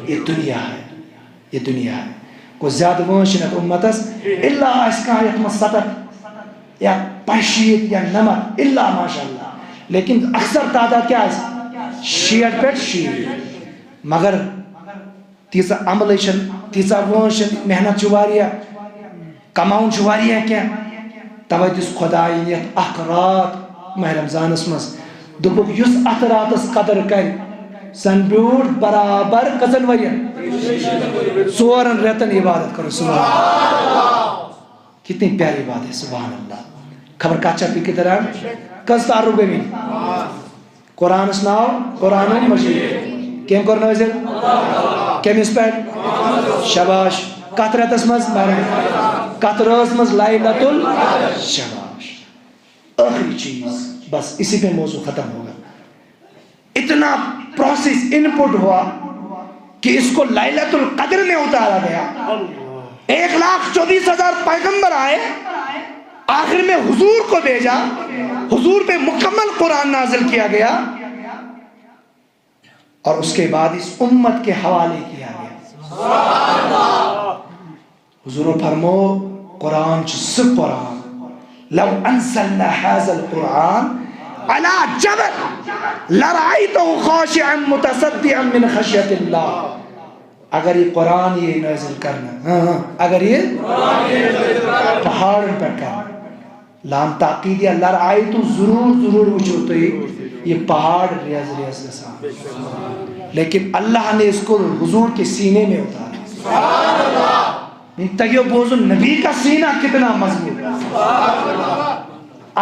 یہ دُنیا ہے یہ دُنیا ہے گوٚو زیادٕ وٲنٛس چھِنہٕ اتھ اُمتس الا آسہِ کانٛہہ یتھ منٛز 70 یا 65 یا 90 الا ماشاء اللہ لیکن اکثر تعداد کیا آسہِ 60 پٮ۪ٹھ 70 مگر تیٖژاہ عملٕے چھنہٕ تیٖژاہ وٲنٛس چھنہٕ محنت چھِ واریاہ کماوُن چھُ واریاہ کینٛہہ توے دِژ خۄدایَن یتھ اکھ رات ماہِ رمضانس منٛز دوٚپُکھ یُس اتھ راتس قدر کرِ سن بیوٗٹھ برابر کٔژن ؤرین 4 رٮ۪تن عبادت کرو سبحان اللہ کتنی پیاری بات ہے سبحان اللہ خبر کتھ چھا فکر تران کٔژ تعارُف گٔے مےٚ قرآنس ناو قرآن مجید کٔمۍ کوٚر نٲزِل کٔمِس پٮ۪ٹھ شاباش کتھ رٮ۪تس منٛز کتھ رٲژ منٛز لیلۃ شاباش ٲخری چیز بس اسی پہ موضوع ختم ہوگا اتنا پروسیس ان پٹ ہوا کہ اس کو لیلۃ القدر میں اتارا گیا. 1,24,000 پیغمبر آئے, آخر میں حضور کو بھیجا, حضور پہ مکمل قرآن نازل کیا گیا, اور اس کے بعد اس امت کے حوالے کیا گیا. حضور فرمو قرآن چھ قرآن لو انزلنا هذا القرآن على جبل لرأيته خاشعا متصدعا من خشية الله. اگر یہ قرآن یہ نازل کرنا, اگر یہ پہاڑ پر کرنا, لام تاقید یا لرأيته ضرور وچھو تو یہ پہاڑ ریاض گسان, لیکن اللہ نے اس کو حضور کے سینے میں اتارا. تگیو بوزو نبی کا سینہ کتنا مضبوط ہے.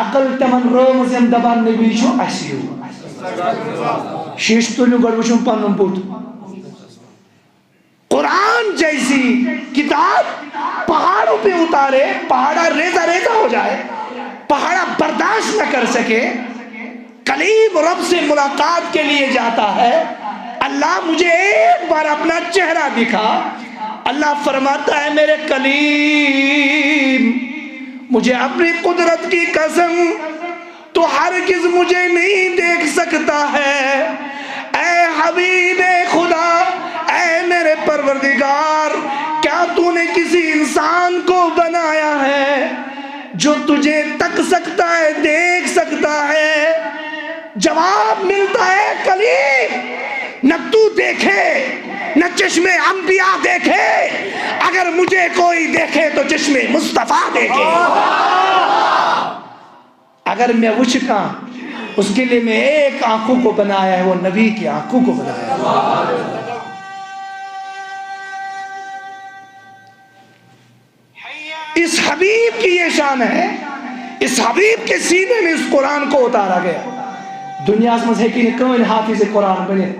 عقل تمن روم زم دبان نبی چھو اسیو شیشتلو گڑوشن پانن پوت. قرآن جیسی کتاب پہاڑوں پہ اتارے, پہاڑا ریزہ ہو جائے, پہاڑا برداشت نہ کر سکے, کلیم رب سے ملاقات کے لیے جاتا ہے. اللہ مجھے ایک بار اپنا چہرہ دکھا. اللہ فرماتا ہے میرے کلیم مجھے اپنی قدرت کی قسم تو ہرگز مجھے نہیں دیکھ سکتا ہے. اے حبیب خدا, اے میرے پروردگار, کیا تو نے کسی انسان کو بنایا ہے جو تجھے تک سکتا ہے, دیکھ سکتا ہے؟ جواب ملتا ہے کلیم نہ تو دیکھے نہ چشم انبیاء دیکھے, اگر مجھے کوئی دیکھے تو چشم مصطفیٰ دیکھے. اگر میں وچھکا اس کے لیے میں ایک آنکھوں کو بنایا ہے, وہ نبی کی آنکھوں کو بنایا ہے. اس حبیب کی یہ شان ہے, اس حبیب کے سینے میں اس قرآن کو اتارا گیا. دنیا میں ہے کہ کون حافظ قرآن بنے,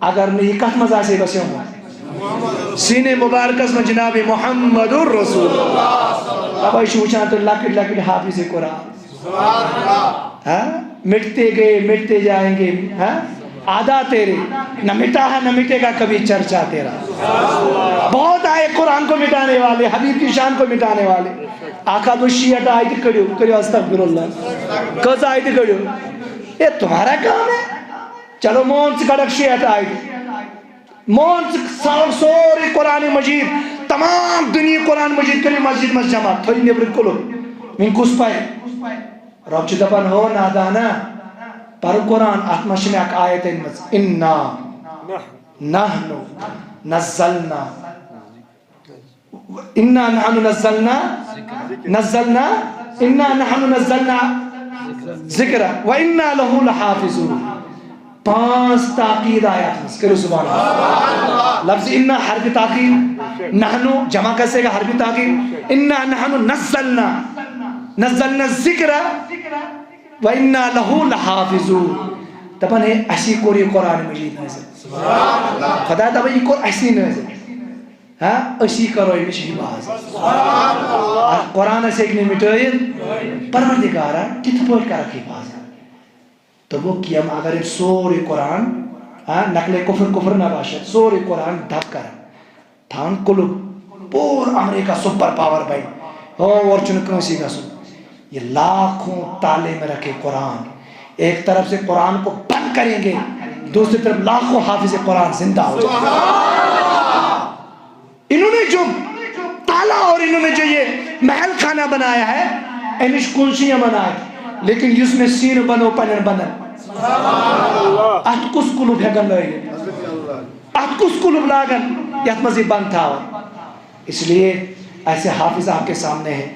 اگر نہیں کت مزہ سے بسے ہوں سینے مبارکس میں جناب محمد الرسول اب ایشو وچھاں تو لکٹ حافظ قرآن مٹتے گئے مٹتے جائیں گے, آدھا تیرے نہ مٹا ہے نہ مٹے گا کبھی چرچا تیرا. بہت آئے قرآن کو مٹانے والے, حبیب کی شان کو مٹانے والے. آقا تو شیعت آئیت کریو استغفر اللہ, کس آئیت کریو, یہ تمہارا کام ہے. چلو مون سے کڑک شیعت آئیت, مون سے سوری قرآن مجید تمام دنیا قرآن مجید کری مسجد میں جمع تھوڑی نیبر کلو من کس پائے رب چھ دپان ہو نادانا پر قرآن اتمش میں اک آیت انا نحن نزلنا انا نحن نزلنا انا نحن نزلنا ذکر و انا له لحافظون. 5 تاقید آیات کرو سبحان اللہ. لفظ انا حرف تاقید, نحنو جمع کیسے گا حرف تاقید, انا نحنو نزلنا الذکر و انا له لحافظون. تپن ہے اسی کوری قرآن مجید نازل, خدا تبا یہ کو اسی نازل, اسی کرو یہ مشہی باز قرآن سے ایک نے مٹوئید پروردگارا کت پوٹ کا رکھی باز. تو وہ کیم اگر سوری قرآن نقل کفر نہ باشد, سوری قرآن دھپ کر تھان کلو پور امریکہ سپر پاور بائی اور چنکنسی کا سو. یہ لاکھوں تالے میں رکھے قرآن, ایک طرف سے قرآن کو بند کریں گے, دوسری طرف لاکھوں حافظ قرآن زندہ ہو جائیں. انہوں نے جو تالا اور انہوں نے جو یہ محل خانہ بنایا ہے انش کنشیاں بنائے, لیکن جس میں سین بنو پنن بنن ات کس کلوب ہیگن لائے, ات کس کلوب لاگن یت مزید بند تھا. اس لیے ایسے حافظ آپ کے سامنے ہیں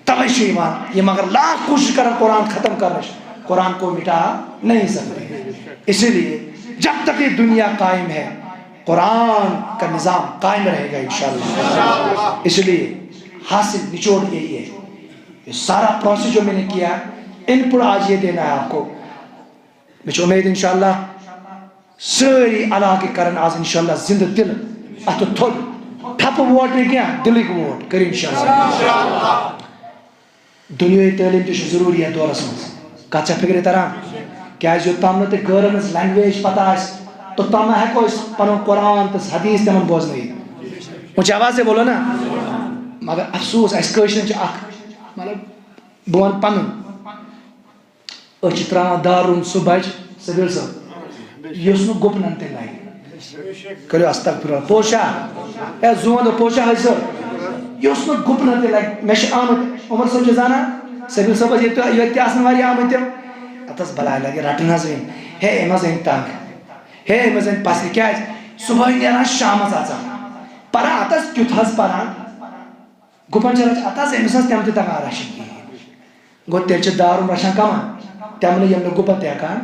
توش ایمان, یہ مگر لاکھ کوشش کریں قرآن ختم کرنے, قرآن کو مٹا نہیں سکتے. اسی لیے جب تک یہ دنیا قائم ہے قرآن کا نظام قائم رہے گا انشاءاللہ. اس لیے حاصل نچوڑ یہی ہے, یہ سارا پروسیس جو میں نے کیا ان پر آج یہ دینا ہے آپ کو. مجھے امید انشاءاللہ ساری علاقے کرن آج انشاءاللہ زندہ دل اتو تھوڑ ٹھپ ووٹ نہیں کیا دلی کو ووٹ کری انشاءاللہ. دنیا تعلیم تیش ضروری ہے دورس مز کچھ فکر تران کیا جو تامنت گرنس لینگویج پتہ آس توٚتام ہٮ۪کو أسۍ پَنُن قرآن تہٕ حدیٖث تِمن بوزنٲیِتھ اونچی آواز سے بولو نا مگر افسوس اَسہِ کٲشرٮ۪ن چھِ اکھ مطلب بہٕ وَنہٕ پَنُن أسۍ چھِ ترٛاوان دارُن سُہ بَچہِ سبیٖل صٲب یُس نہٕ گُپنن تہِ لگہِ کٔرِو استغفر پوشا اے زوند پوشا حظ صٲب یُس نہٕ گُپنن تہِ لگہِ مےٚ چھِ آمٕتۍ عمر صٲب چھِ زانان سبیٖل صٲبس ییٚتہِ تہِ آسن واریاہ آمٕتۍ تِم اَتَس بلاے لگہِ رَٹٕنۍ حظ أمۍ ہے أمۍ حظ أنۍ تنگ ہے أمۍ حظ أنۍ پَسرِ کیٛازِ صُبحٲے نیران شامَس اژان پَران اَتَس کیُتھ حظ پَران گُپن چھِ رَچھان اَتھ حظ أمِس حظ تِم تہِ تَگان رَچھِنۍ کِہیٖنۍ گوٚو تیٚلہِ چھِ دارُن رَچھان کَمن تِمنٕے یِم نہٕ گُپن تہِ ہٮ۪کان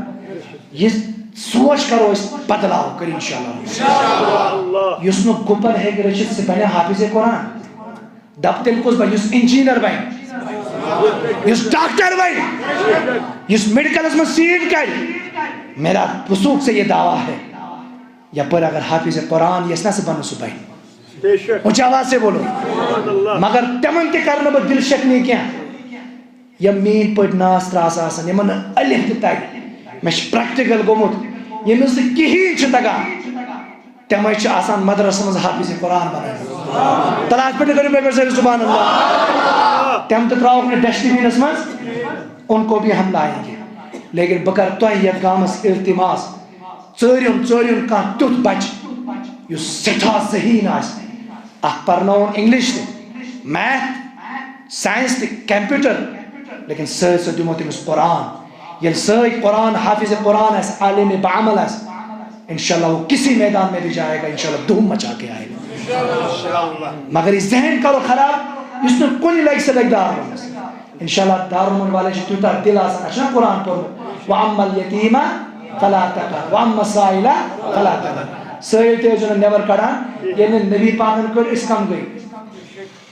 یہِ سونٛچ کَرو أسۍ بدلاو کٔرِو اِنشاء اللہ یُس نہٕ گُپن ہیٚکہِ رٔچھِتھ سُہ بَنہِ حافِظ قرآن دَپ تیٚلہِ کُس بَنہِ یُس اِنجیٖنر بَنہِ یُس ڈاکٹر بَنہِ یُس میڈِکلس منٛز سیٖٹ کَڑِ میرا وثوق سے یہ دعویٰ ہے یپٲرۍ اگر حافِظ قرآن یژھِ نا سُہ بَنُن سُہ بَنہِ اونچی آواز سے بولو مگر تِمن تہِ کَرٕ نہٕ بہٕ دِل شکنی کیٚنٛہہ یِم میٛٲنۍ پٲٹھۍ ناس تراس آسان یِمن نہٕ الف تہِ تَگہِ مےٚ چھُ پریکٹِکل گوٚمُت ییٚمِس نہٕ کِہیٖنۍ چھُ تَگان تِمے چھِ آسان مدرسس منٛز حافِظ قرآن بَنٲومٕتۍ تلاش پٮ۪ٹھ کٔرِو مےٚ پٮ۪ٹھ سبحان اللہ تِم تہِ ترٛاوُکھ نہٕ ڈسٹ بِنس منٛز ان کو بھی ہم لائیں گے لیکن بہٕ کَرٕ تۄہہِ یتھ گامس التماس ژٲرِوُن کانٛہہ تیُتھ بچہِ یُس سٮ۪ٹھاہ ذہیٖن آسہِ اکھ پرناوُن انگلش تہِ میتھ ساینس تہِ کمپیوٗٹر لیکن سۭتۍ سۭتۍ دِمو تٔمِس قرآن ییٚلہِ سۭتۍ قرآن حافِظ قرآن آسہِ عالم بعمل آسہِ انشاءاللہ وہ کسی میدان میں بھی جائے گا انشاءاللہ دھوم مچا کے آئے گا مگر یہ ذہن کرو خراب اس نے کُنہِ لگہِ سُہ لگہِ دارالعلومس انشاءاللہ دارالعلوم والے چھِ تیوٗتاہ دِل آسان اَسہِ چھُنہ قرآن پوٚرمُت وَأَمَّا الْيَتِيمَ فَلَا تَقْهَرْ وَأَمَّا السَّائِلَ فَلَا تَنْهَرْ سٲیِل تہِ ٲسۍزیو نہٕ نٮ۪بر کڑان ییٚلہِ نہٕ نبی پاکن کٔر أسۍ کم گٔے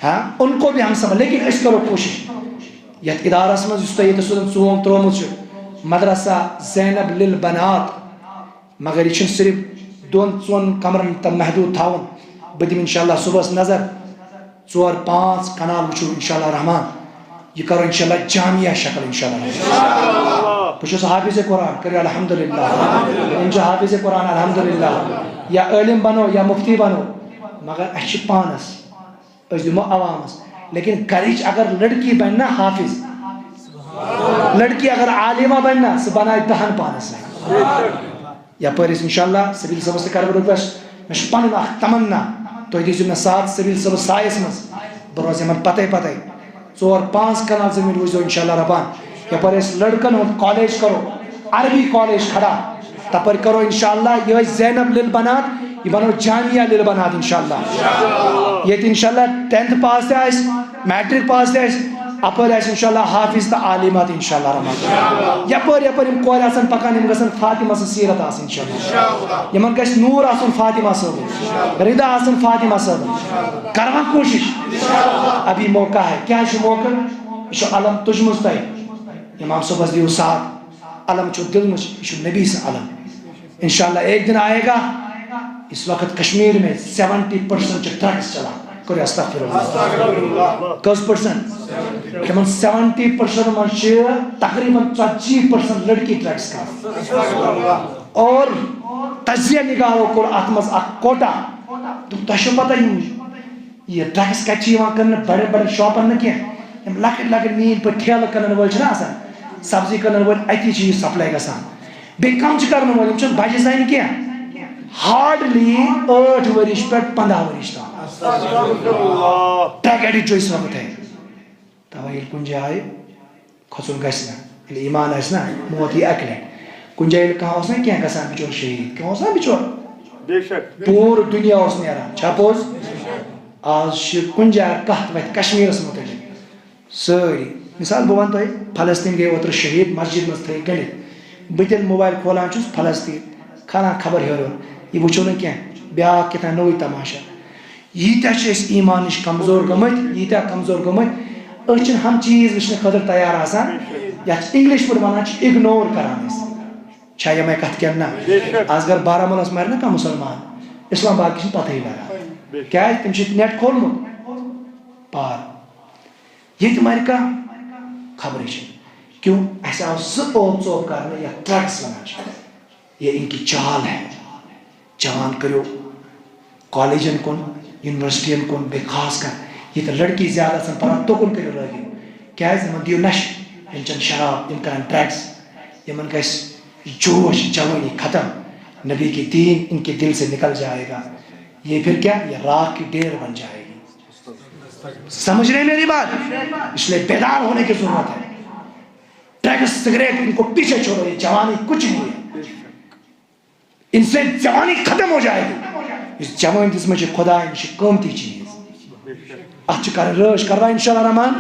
ہاں ان کو بھی ہم سمجھ لیکن أسۍ کرو کوٗشِش یتھ ادارس منٛز یُس تۄہہِ ییٚتہِ سُہ ژوٗنٛگ ترٛوومُت چھُ مدرسہ زینب للبنات مگر یہ چھُنہٕ صرف 2-4 کمرن تام محدوٗد تھاوُن بہٕ دِمہٕ انشاءاللہ صُبحس نظر 4-5 کنال وٕچھو انشاءاللہ رحمان یہ کرو انشاءاللہ جامعہ شکل انشاءاللہ بہٕ چھُس حافِظ قرآن کٔرِو الحمدللہ یِم چھِ حافِظ قرآن الحمدللہ یا عٲلم بنو یا مفتی بنو مگر اَسہِ چھِ پانس أسۍ دِمو عوامس لیکن گرِچ اگر لڑکی بنہِ نا حافِظ لڑکی اگر عالمہ بنہِ نا سُہ بنایہِ 10 پانس یپٲرۍ أسۍ انشاءاللہ سبیٖل صٲبس تہِ کرٕ بہٕ رِکویسٹ مےٚ چھُ پنُن اکھ تمنا تُہۍ دیٖزیو مےٚ ساتھ سبیٖل صٲبس سایس منٛز بہٕ روزٕ یِمن پتے 4-5 کنال زٔمیٖن وٕچھزیو انشاءاللہ رحمان یپٲرۍ أسۍ لڑکن ہُنٛد کالیج کرو عربی کالیج کھڑا تپٲرۍ کرو انشاءاللہ یِہوٚے زینب للبنات یہِ بنو جامعہ للبنات انشاءاللہ ییٚتہِ انشاءاللہ 10th پاس تہِ آسہِ میٹرک پاس تہِ آسہِ اپٲرۍ آسہِ انشاءاللہ حافِظ تہٕ عالمات انشاءاللہ رحمان یپٲرۍ یِم کورِ آسن پکان یِم گژھن فاطمہ سٕنٛز سیٖرت آسٕنۍ انشاءاللہ یِمن گژھِ نوٗر آسُن فاطمہ صٲبُن رِدا آسٕنۍ فاطمہ صٲبُن کروا کوٗشِش ابھی موقع ہے کیٛاہ چھُ موقع یہِ چھُ علم تُجمٕژ تۄہہِ امام صٲبس دِیِو ساتھ علم چھُ دِلمٕژ یہِ چھُ نبی سُنٛد علم انشاءاللہ ایک دن آئے گا اس وقت کشمیر میں 70% ڈرگس چلان کٔرِو استغفر اللہ کٔژ پٔرسنٹ تِمن 70% منٛز چھِ تقریٖباً 40% لڑکی ڈرگس کران اور تجزیہ نگارو کوٚر اتھ منٛز اکھ کوٹا دوٚپ تۄہہِ چھو پتہ یہِ ڈرگس کتہِ چھِ یِوان کٕننہٕ بڑٮ۪ن شاپن نہٕ کینٛہہ یِم لۄکٕٹۍ میٛٲنۍ پٲٹھۍ ٹھیلہٕ کٕنن وٲلۍ چھِنہ آسان سبزی کٕنن وٲلۍ اتی چھِ یہِ سپلاے گژھان بیٚیہِ کم چھِ کرن وٲلۍ یِم چھِنہٕ بجہِ زنہِ کینٛہہ ہارڈلی 8 ؤرِش پٮ۪ٹھ 15 ؤرِش تام ڈرگ ایڈِکٹ چھُ أسۍ وقت ہے تَوَے ییٚلہِ کُنہِ جایہِ کھۄژُن گژھِ نہٕ ییٚلہِ ایمان آسہِ نا موت یی اَکہِ لٹہِ کُنہِ جایہِ ییٚلہِ کانٛہہ اوس نا کینٛہہ گژھان بِچور شہیٖد کانٛہہ اوس نا بِچور پوٗرٕ دُنیا اوس نیران چھا پوٚز آز چھِ کُنہِ جایہِ کتھ وتھِ کشمیٖرس مُتعلق سٲری مثال بہٕ وَنہٕ تۄہہِ فلسطیٖن گٔے اوترٕ شہیٖد مسجد منٛز تھٲیِکھ گٔنڈِتھ بہٕ تیٚلہِ موبایل کھولان چھُس فلسطیٖن کھالان خبر ہیوٚر ہیوٚر یہِ وٕچھو نہٕ کینٛہہ بیٛاکھ کیٛاہ تام نوٚوُے تماشا ییٖتیاہ چھِ أسۍ ایٖمان نِش کمزور گٔمٕتۍ أسۍ چھِنہٕ ہم چیٖز وٕچھنہٕ خٲطرٕ تیار آسان یتھ انگلش پٲٹھۍ ونان چھِ اِگنور کران أسۍ چھا یِمے کتھ کینٛہہ نہ آز اگر بارہمولہس مرِ نا کانٛہہ مُسلمان اسلام آباد چھِنہٕ پتہٕے لگان کیٛازِ تٔمۍ چھُ نیٹ کھولمُت پار ییٚتہِ مرِ کانٛہہ خبرٕے چھِنہٕ کیوں اَسہِ آو سُہ اوپ ژوپ کرنہٕ یتھ ڈرگس ونان چھِ یہ ان کی چال ہے جوان کرو کالجن کن یونیورسٹین کن بے خاص کر یہ لڑکی زیادہ سن پران تکن کرو رہی کیاز یمن دیو نش یم چن شراب یم کرن ڈرگس یمن گژھِ جوش جوانی ختم نبی کی دین ان کے دل سے نکل جائے گا یہ پھر کیا یہ راکھ کی ڈیر بن جائے گی سمجھ رہے میری بات اس لیے بیدار ہونے کی ضرورت ہے ڈرگس سگریٹ ان کو پیچھے چھوڑو یہ جوانی کچھ نہیں ہے ان سے جوانی ختم ہو جائے گی اس جوانی جس میں خدا ان سے قیمتی چیز اچھ کر رش کروا انشاءاللہ رحمان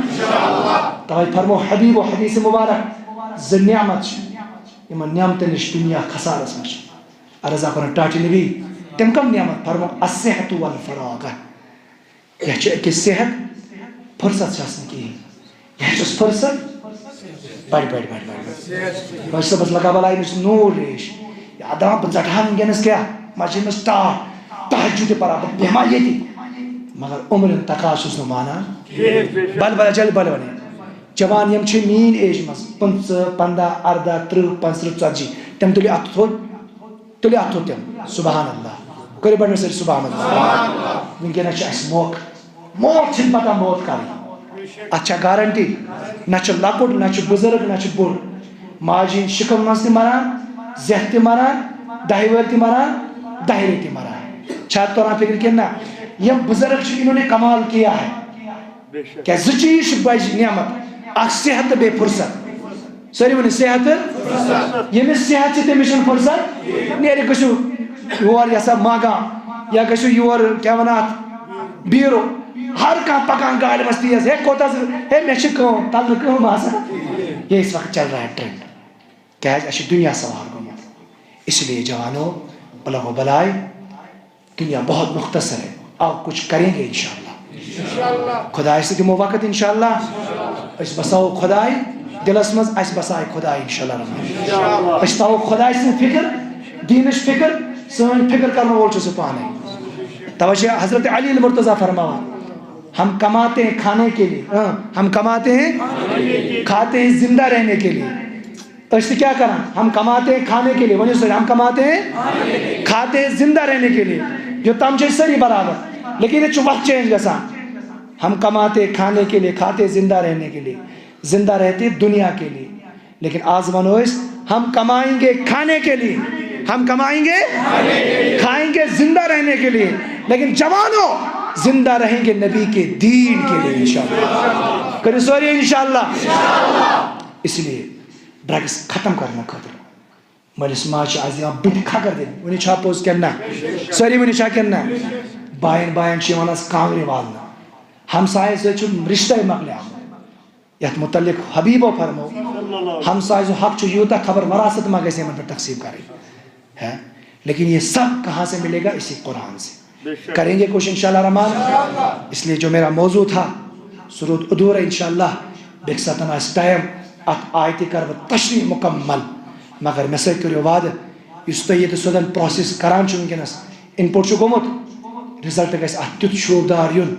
توئی فرمو حبیب و حدیث مبارک ز نعمت یمن نعمت نش دنیا خسارس مش ارزا کن ٹاٹی نبی تم کم نعمت فرمو الصحت والفراغ یہ چھ کہ صحت فرصت چھس کی یہ چھ فرصت بڑ بس لگا بلائی مش نور ریش یا آدم بزٹھان گنس کیا ماجی مس تا تہجد پر اب بہما یہ مگر عمر تقاصص نہ مانا بل بل چل بل بنے جوان یم چھ مین ایج مس 15 15 14 30 35 40 تم تلی ات تھو تم سبحان اللہ کرے بڑھ سے سبحان اللہ ونکنا چھ اس موت چھن پتہ موت کر اچھا گارنٹی نہ چھ لکٹ نہ چھ بزرگ نہ چھ بوڑ ماجی شکم مس تہ مران زہت تہ مران دہی ور تہ مران دہری تہ مران چھات تو فکر کنا یہ بزرگ چھ انہوں نے کمال کیا ہے کہ زچیش بج نعمت اخ صحت بے فرصت ساری ونی صحت یہ صحت چھ تمشن فرصت نیرے گشو یور یسا ماگا یا گشو یور کیا ونات بیرو ہر کان پکان گاڑی مستی ہے کوتا ہے میں شکو تل کو ماسا یہ اس وقت چل رہا ہے ٹرینڈ کیا ہے اش دنیا سوار کو اس لیے جوانوں بلغ و بلائی دنیا بہت مختصر ہے آپ کچھ کریں گے انشاءاللہ خدای سے دمو وقت انشاءاللہ اس بساو خدای دلس مز اس بسائے خدای انشاءاللہ اس تاو خدای سے فکر دینش فکر سن فکر کرنا وول سے پانے توجہ حضرت علی المرتضی فرماوا ہم کماتے ہیں کھانے کے لیے ہم کماتے ہیں کھاتے ہیں زندہ رہنے کے لیے اس کیا کرنا ہم کماتے ہیں کھانے کے لیے ونی سر ہم کماتے ہیں کھاتے ہیں زندہ رہنے کے لیے جو تم چھ سری برابر لیکن یہ وقت چینج گسا ہم کماتے کھانے کے لیے کھاتے زندہ رہنے کے لیے زندہ رہتے دنیا کے لیے لیکن آج منوس ہم کمائیں گے کھانے کے لیے ہم کمائیں گے کھائیں گے زندہ رہنے کے لیے لیکن جوانوں زندہ رہیں گے نبی کے دین کے لیے انشاءاللہ کرے سوری انشاءاللہ اس لیے ڈرگس ختم کرنا خاطر مالس ماچ آز یہاں بٹ کھا کر دیں ونی چھا پوز کرنا سوری ونی چھا کرنا بائن بائن چھ ونس کانگری والنا ہمسائے سے چھ رشتہ مکلے یت متعلق حبیبو فرمو ہمسائے جو حق چھ یوتا خبر وراثت ما گیسے من پر تقسیم کرے ہے لیکن یہ سب کہاں سے ملے گا اسی قرآن سے کریں گے کچھ انشاءاللہ رحمان اس لیے جو میرا موضوع تھا سرود ادور انشاءاللہ بکساتنا اس ٹائم ات آیتی کر تشریح مکمل مگر میں سے کریو وعد اس تو یہ سودن پروسیس کران چھ ونکس ان پٹ چھ گومت رزلٹ گژھِ ات تیُتھ شوبدار یُن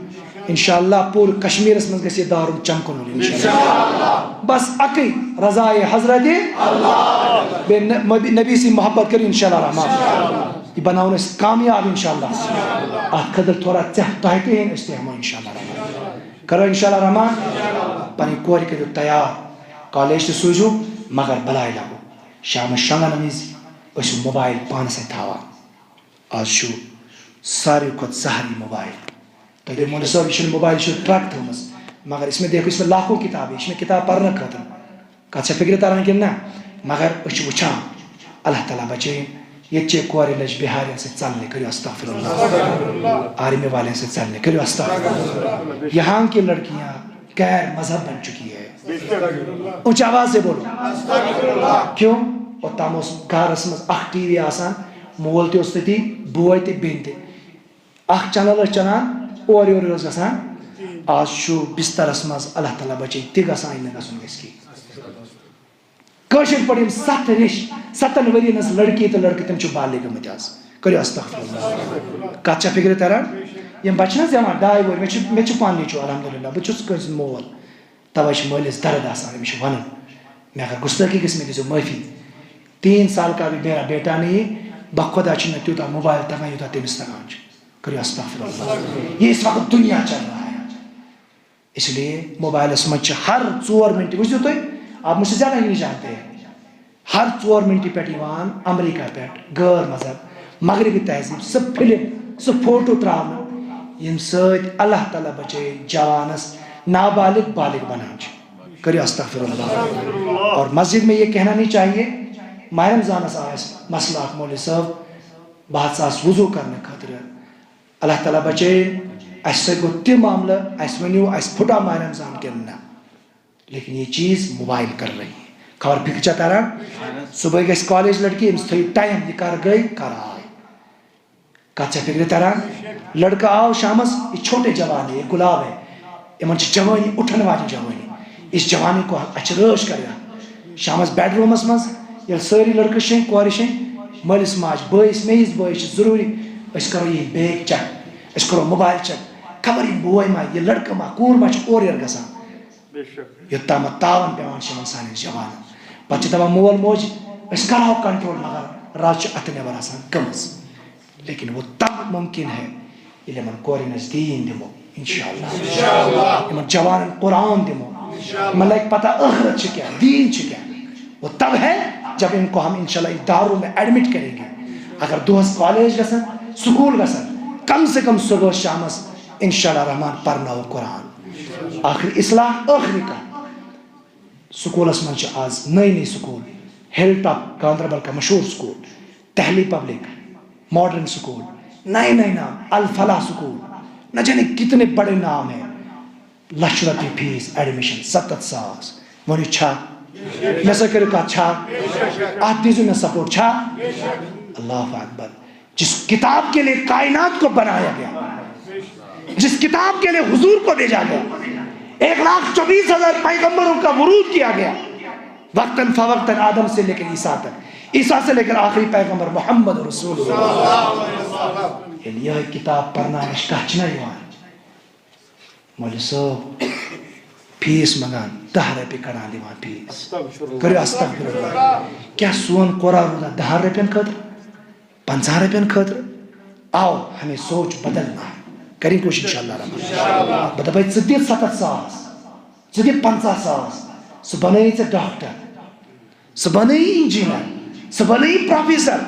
انشاءاللہ پور کشمیرس من گژھِ دارُن چمکُن انشاءاللہ بس اکے رضائے حضرت اللہ نبی سی محبت کر انشاءاللہ رحمان یہ بناؤن اس کامیاب انشاءاللہ ات خاطر تھوڑا تحتی ہیں اس ہم انشاءاللہ رحمان کرو انشاءاللہ رحمان پنی کور کرو تیار کالج تو سوزو مگر بلائے لگو شام شنگن امیز اس موبائل پان سے تھاوا آج شو ساری کھت زہری موبائل تو یہ مول صاحب یہ موبائل شو ٹرک تھومس مگر اس میں دیکھو اس میں لاکھوں کتابیں اس میں کتاب پڑھنا ختم کچھ فکر تاران کہ نہ مگر اس وچھان اللہ تعالیٰ بچے یہ چے کواری لج بہارین سے چلنے کریو استغفر اللہ آرمی والے سے چلنے کریو استغفر اللہ یہاں کی لڑکیاں غیر مذہب بن چکی ہے اونچ آواز سے بولو کیوں اور تاموس گھرس مز اخ ٹی وی آسان مول تہ تی بوے تہ بین تہ اخ چینل چلان اور یور گژھان آج چھُ بسترس مز اللہ تعالیٰ بچے تہ گژھان نہ گژھُن گژھِ کی کٲشِر پٲٹھۍ یِم 7 رِش 7 ؤرین ہٕنٛز لڑکی تہٕ لڑکہٕ تِم چھِ بالغ گٔمٕتۍ آز کٔرِو استغفر اللہ کتھ چھا فکرِ تران یِم بچہِ چھِ نہ زیوان 2 ؤری مےٚ چھُ پانہٕ نیٚچوٗ الحمدللہ بہٕ چھُس کٲنٛسہِ مول توے چھُ مٲلِس درد آسان أمِس چھُ وَنُن مےٚ اگر گُستٲخی گژھِ مےٚ دِژیو معٲفی 3 سال کا بھی میرا بیٹا نہیں بخدا چھِ مےٚ تیوٗتاہ موبایل تگان یوٗتاہ تٔمِس تگان چھُ کٔرِو استغفر اللہ یہ اس وقت دنیا چل رہا ہے اس لیے موبائلس منٛز چھِ ہر 4 منٹ وٕچھِو تُہۍ آپ مجھ سے زیادہ ہی نہیں جانتے ہیں ہر 4 منٹہِ پٮ۪ٹھ یِوان امریکہ پٮ۪ٹھ غٲر مذہب مغربی تہذیٖب سُہ فِلم سُہ فوٹو ترٛاونہٕ ییٚمہِ سۭتۍ اللہ تعالیٰ بچٲے جوانس نابالغ بالغ بنان چھِ کٔرِو استغفر اللہ اور مسجد میں یہ کہنا نہیں چاہیے ماہ رمضانس آو اَسہِ مسلہٕ اکھ مولوی صٲب 2 ساس وضوٗ کرنہٕ خٲطرٕ اللہ تعالیٰ بچٲیِن اَسہِ سۭتۍ گوٚو تہِ معاملہٕ اَسہِ ؤنِو اَسہِ پھُٹا ماہ رمضان کِنہٕ نہ لیکن یہ چیز موبائل کر رہی ہے خبر فکر چھا تران صبح گژھِ کالج لڑکی أمِس تھٲیِو ٹایم یہِ کر گٔے کر آے کتھ چھا فکر تران لڑکہ آو شامس یہ چھوٹے جوان ہے یہ گلاب ہے یِمن چھِ جوانی اٹھن واجٮ۪ن جوانی اس جوانی کو اچھا رٲچھ کران شامس بیڈ رومس منٛز ییٚلہِ سٲری لڑکہٕ شیٚنۍ کورِ شیٚنۍ مٲلِس ماجہِ بٲیِس میٚیِس بٲیِس چھِ ضروٗری أسۍ کرو یہِ بیگ چیک أسۍ کرو موبایل چیک خبر یہِ بوے ما یہِ لڑکہٕ ما کوٗر ما چھِ اورٕ یورٕ گژھان یوٚتامتھ تاوَن پیٚوان چھِ یِمن سانٮ۪ن جوانن پتہٕ چھِ دپان مول موج أسۍ کرہو کنٹرول مگر رات چھِ اَتھٕ نٮ۪بر آسان گٔمٕژ لیکن وہ تب ممکن ہے ییٚلہِ یِمن کورٮ۪ن أسۍ دیٖن دِمو انشاءاللہ یِمن جوانن قرآن دِمو یِمن لگہِ پتہ ٲخرت چھِ کیٛاہ دیٖن چھِ کیٛاہ وہ تب ہے جب ان کو ہم انشاءاللہ اداروں میں ایڈمٹ کریں گے اگر دۄہس کالج گژھن سکول گژھن کم سے کم صبح شامس انشاءاللہ رحمان پرناو قرآن آخر اصلاح ٲخری کتھ سکولس منٛز چھِ آز نٔے نٔے سکول ہل ٹاپ گاندربل کا مشہور school Delhi public modern school نئے نئے نام الفلاح سکول نہ جانے کتنے بڑے نام ہیں لچھ رۄپیہِ فیس ایڈمشن 7 ساس ؤنِو چھا مےٚ سۭتۍ کٔرِو کتھ چھا اتھ دیٖزیو مےٚ سپورٹ چھا اللہ اکبر جس کتاب کے لیے کائنات کو بنایا گیا جس کتاب کے لیے حضور کو بھیجا گیا 1,24,000 پیغمبروں کا ورود کیا گیا وقتاً فوقتاً آدم سے لے کر عیسیٰ تک عیسیٰ سے لے کر آخری پیغمبر محمد رسول اللہ یہ کتاب پڑھنا کتھ چھنہ یِوان مولوی صٲب فیس منگان 10 رۄپیہِ کڑان دِوان فیس کٔرِو استغفر اللہ کیٛاہ سون قرآن روزان 10 رۄپین خٲطرٕ 50 رۄپین خٲطرٕ آو ہمیں سوچ بدلنا ہے کریں کوشش انشاءاللہ رحمان بہٕ دپے ژٕ دِ 7 ساس ژٕ دِ 50 ساس سُہ بنٲیی ژےٚ ڈاکٹر سُہ بنٲیی انجیٖنر سُہ بنٲیی پروفیسر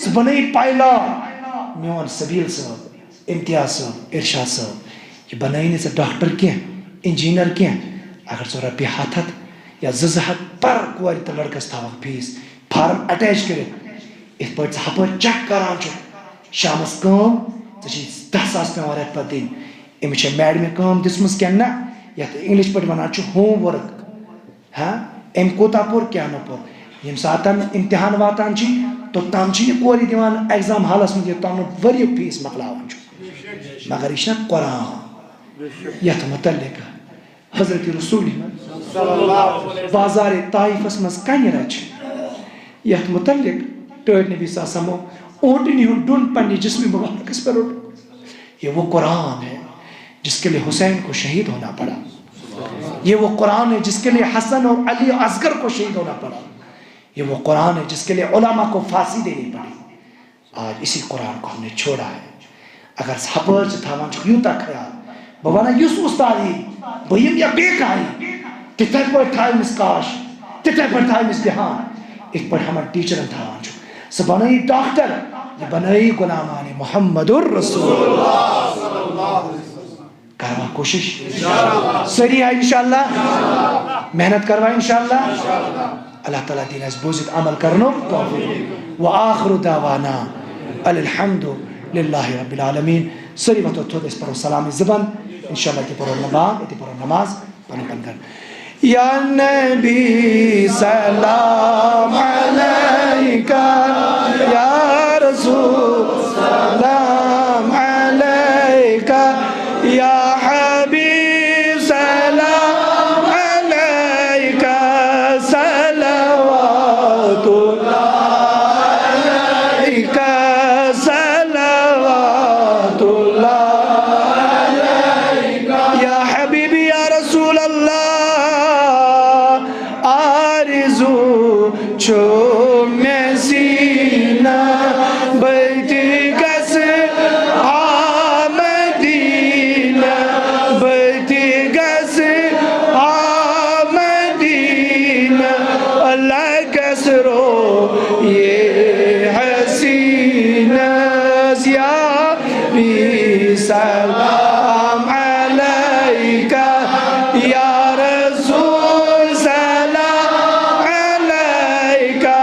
سُہ بنٲیی پایلاٹ میون سبیل صٲب امتیاز صٲب ارشاد صٲب یہِ بنٲیی نہٕ ژےٚ ڈاکٹر کینٛہہ انجیٖنر کینٛہہ اگر ژٕ رۄپیہِ 100 یا 200 پر کورِ تہٕ لڑکس تھاوکھ فیس فارم اٹیچ کٔرِتھ یِتھ پٲٹھۍ ژٕ ہپٲرۍ چیک کران چھُکھ شامس کٲم ژےٚ چھِ 10 ساس پیٚوان رٮ۪تہٕ پتہٕ دِنۍ أمِس چھےٚ میڈمہِ کٲم دِژمٕژ کِنہٕ نہ یتھ انگلش پٲٹھۍ ونان چھُ ہوم ؤرک ہاں أمۍ کوٗتاہ پوٚر کیٛاہ نہٕ پوٚر ییٚمہِ ساتہٕ امتحان واتان چھِ توٚتام چھِ یہِ کورِ دِوان ایگزام ہالس منٛز یوٚتام نہٕ ؤریُک فیس مۄکلاوان چھُ مگر یہِ چھُنہ قرآن یتھ متعلق حضرت رسول بازارِ طائفس منٛز کنہِ رچہِ یتھ متعلق ٹٲٹھۍ نبی صلی اللہ علیہ وسلمو اونٹنی ہُنٛد ڈوٚن پننہِ جسمِ مبارکس پہ روٚٹ یہ وہ قرآن ہے جس کے لیے حسین کو شہید ہونا پڑا یہ وہ قرآن ہے جس کے لیے حسن اور علی اصغر کو شہید ہونا پڑا یہ وہ قرآن ہے جس کے لیے علماء کو پھانسی دینی پڑی آج اسی قرآن کو ہم نے چھوڑا ہے اگر ہپٲرۍ چھِ تھاوان چھُکھ یوٗتاہ خیال بہٕ وَنان یُس اُستاد یی بہٕ یِمہٕ یا بیٚیہِ کانٛہہ یی تِتھَے پٲٹھۍ تھاو أمِس کاش تِتھَے پٲٹھۍ تھاو أمِس دھیان یِتھ پٲٹھۍ ہمن ٹیٖچرن تھاوان چھُ سُہ بنٲیی ڈاکٹر یہِ بنٲیی غلامان محمد الرسول کروا کوشش سٲری آے انشاءاللہ محنت کروا انشاءاللہ اللہ تعالیٰ دین اَسہِ بوٗزِتھ عمل کرنُک توفیٖق وآخر دعوانا الحمد للہ رب العالمین سٲری وۄتھو تھوٚد أسۍ پرو سلام زبان انشاءاللہ أتی پرو نماز أتی پرو نماز پنُن پنُن گھر یا نبی سلام علیکہ یا رسول سلام علیکہ یا حبیب سلام علیکہ صلوات اللہ علیکہ صلوات اللہ علیکہ یا حبیب یا رسول اللہ آرزو چھو میں سینہ بیتی گس مدینہ بیتی گس مدینہ اللہ کسرو یہ حسینہ یا بھی سلام علیکہ یا رسول سلام علیکہ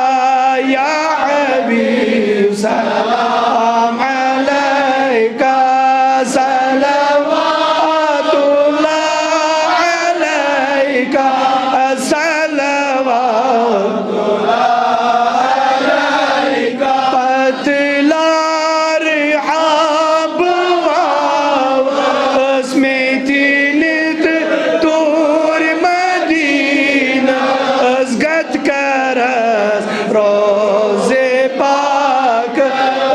یا حبیب سلام علیکہ صلوات اللہ علیکہ صلوات پتلا رحاب اسمیتی نت تور مدینہ ازگت کرس روز پاک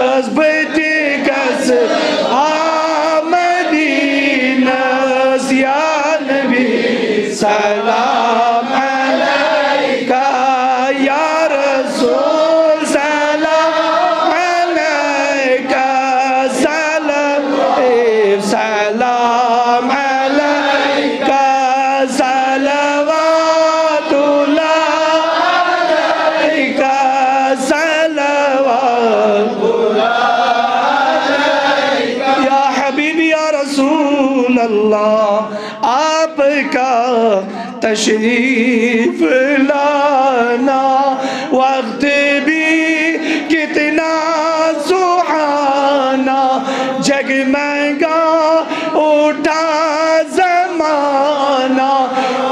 از بیتی گس مدینہ یا نبی سلام علیکہ یا رسول سلام علیکہ سلام علیکہ صلوات اللہ علیکہ صلوات یا حبیبی یا رسول اللہ آپ کا تشریف لانا وقت بھی کتنا سہانا جگمگا اٹھا زمانہ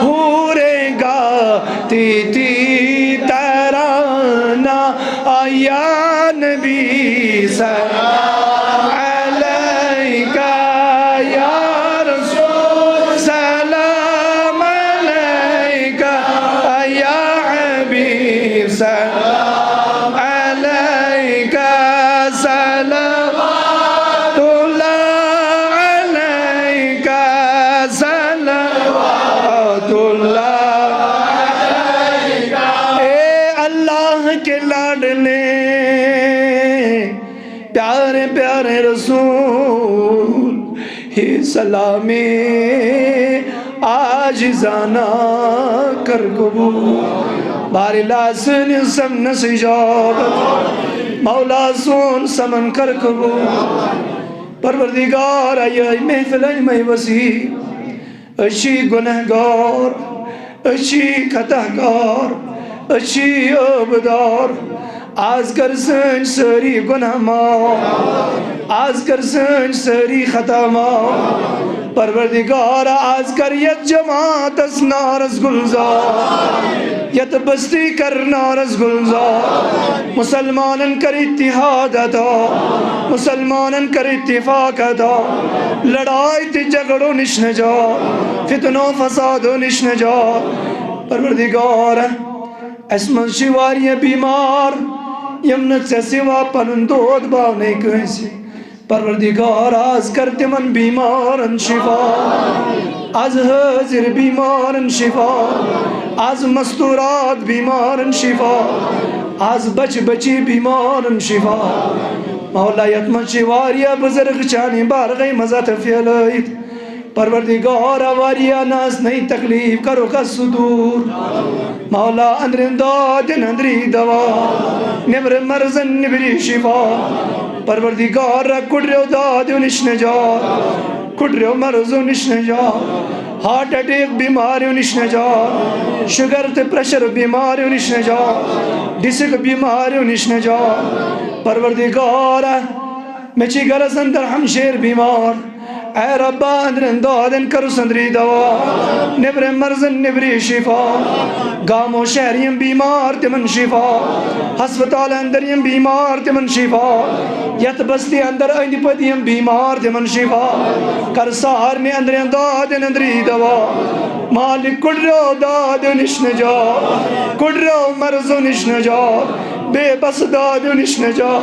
ہورے گاتی تھی ترانہ یا نبی سلام علیکہ یا رسول سلام علیکہ یا حبیب سلام علیکہ صلوات اللہ علیکہ صلوات اللہ علیکہ اے اللہ کے لاڈلے پیارے پیارے رسول ہی سلامی عاجزانہ کر قبول باری لاسن سمن سجابت مولا سون سمن کر قبول پروردگار آئی محفل میں وسیع اچھی گنہگار اچھی خطاکار اچھی عبدار آز کر سنج سری گناہ ماں آز کر سنج سری خطا ماں پروردگار آز کر یت جماعت اس نارس گلزار یت بستی کر نارس گلزار مسلمانن کر اتحاد عطا مسلمانن کر اتفاق عطا لڑائی تی جگڑو نش نجا فتنو فسادو نش نجا پروردگار اسمن شواریاں بیمار یمنت سے سوا پنن دود باونے کیسی پروردگار آز کرتے من بیمارن شفا آز حاضر بیمارن شفا آز مستورات بیمارن شفا آز بچ بچی بیمارن شفا مولا یتمن شواریاں بزرگ چانی بارغی مزات فیلائیت پروردگار واریا ناس نئی تکلیف کرو کا صدور مولا اندرین دادن اندری دوا نبر مرزن نبری شفا پروردگار کڑریو دادیو نش نجات کڑریو مرزو نش نجات ہارٹ اٹیک بیماریو نش نجات شگر تے پریشر بیماریو نش نجات ڈسک بیماریو نش نجات پروردگار مچی گرز اندر ہمشیر بیمار اے ربا اندرین دادن کرو سندری دوا نبر مرزن نبری شفا گامو شہریم بیمار تمن شفا ہسپتال اندریم بیمار تمن شفا یت بستی اندر ایندی پدیم بیمار تمن شفا کر سہار میں اندرین دادن اندری دوا مالک کڑرو دادو نش نجا کڑرو مرزو نش نجا بے بس دادو نش نجا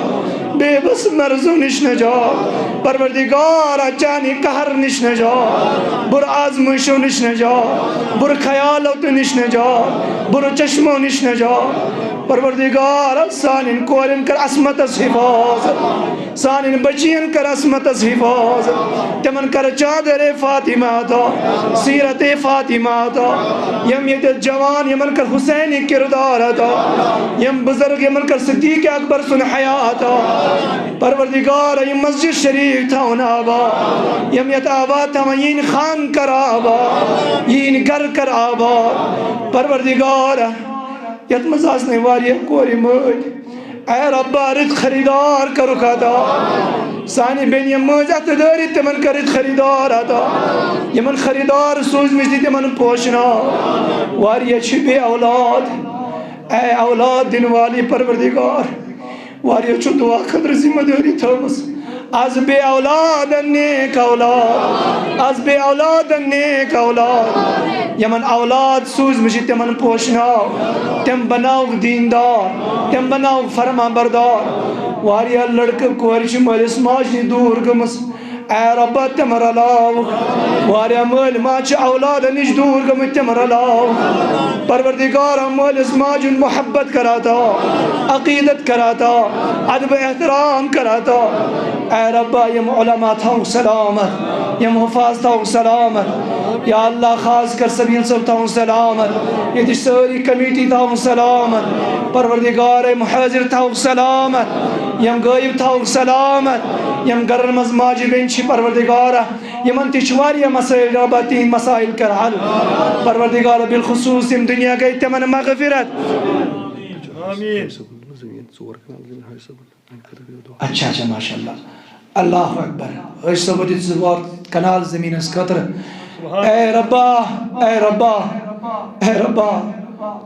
بے بس مرزو نش نجات پروردگار چانی قہر نش نجات بر آزمائشو نش نجات بر خیالو تو نش نجات بر چشمو نش نجات پروردگار سانین کورن کر عصمت اس حفاظت سانین بچین کر عصمت اس حفاظت تمن کر چادر فاطمہ تا سیرت فاطمہ تا یم یہ جوان یمن کر حسینی کردار تا یم بزرگ یمن کر صدیق اکبر سن حیاتا پروردگار یم مسجد شریف تھا آبا یم یت آباد تھا ین خان کر آبا ین گھر کر آبا پروردگار یت مزاز نے واری کوری مج اے ربا رت خریدار کرو کھاتا سانی بین یم مجھت داری تمن کرت خریدار آتا یمن خریدار سوز مجھتی تمن پوشنا واری اچھی بے اولاد اے اولاد دن والی پروردگار واری اچھو دعا خدر ذمہ داری تھامس از بے اولاد نیک اولاد از بے اولاد نیک اولاد یمن اولاد سوز مجھتی تمن پوشنا تم بناو دیندار تم بناو فرما بردار واریا لڑک کوارش مالس ماجی دور گمس اے ربا تمر علاو واریا مال ماچ اولاد نش دور گمت تمر علاو پروردگار مالس ماجن محبت کراتا عقیدت کراتا ادب احترام کراتا اے ربا یم علماء تھاو سلامت یم حفاظ تھاو سلامت یا اللہ خاص کر سبیل سب تھاو سلامت یہ ساری کمیٹی تھاو سلامت پروردگار محاضر تھاو سلامت یم غائب تھاو سلامت یم گرن مز ماجی بینچی پروردگارہ یمن تشواری مسائل ربا تین مسائل کر حل پروردگارہ بالخصوص یم دنیا گئی تمن مغفرت آمین اچھا اچھا ماشاءاللہ اللہ اکبر ایش صبت زبار کنال زمین اس قطر اے ربا اے ربا اے ربا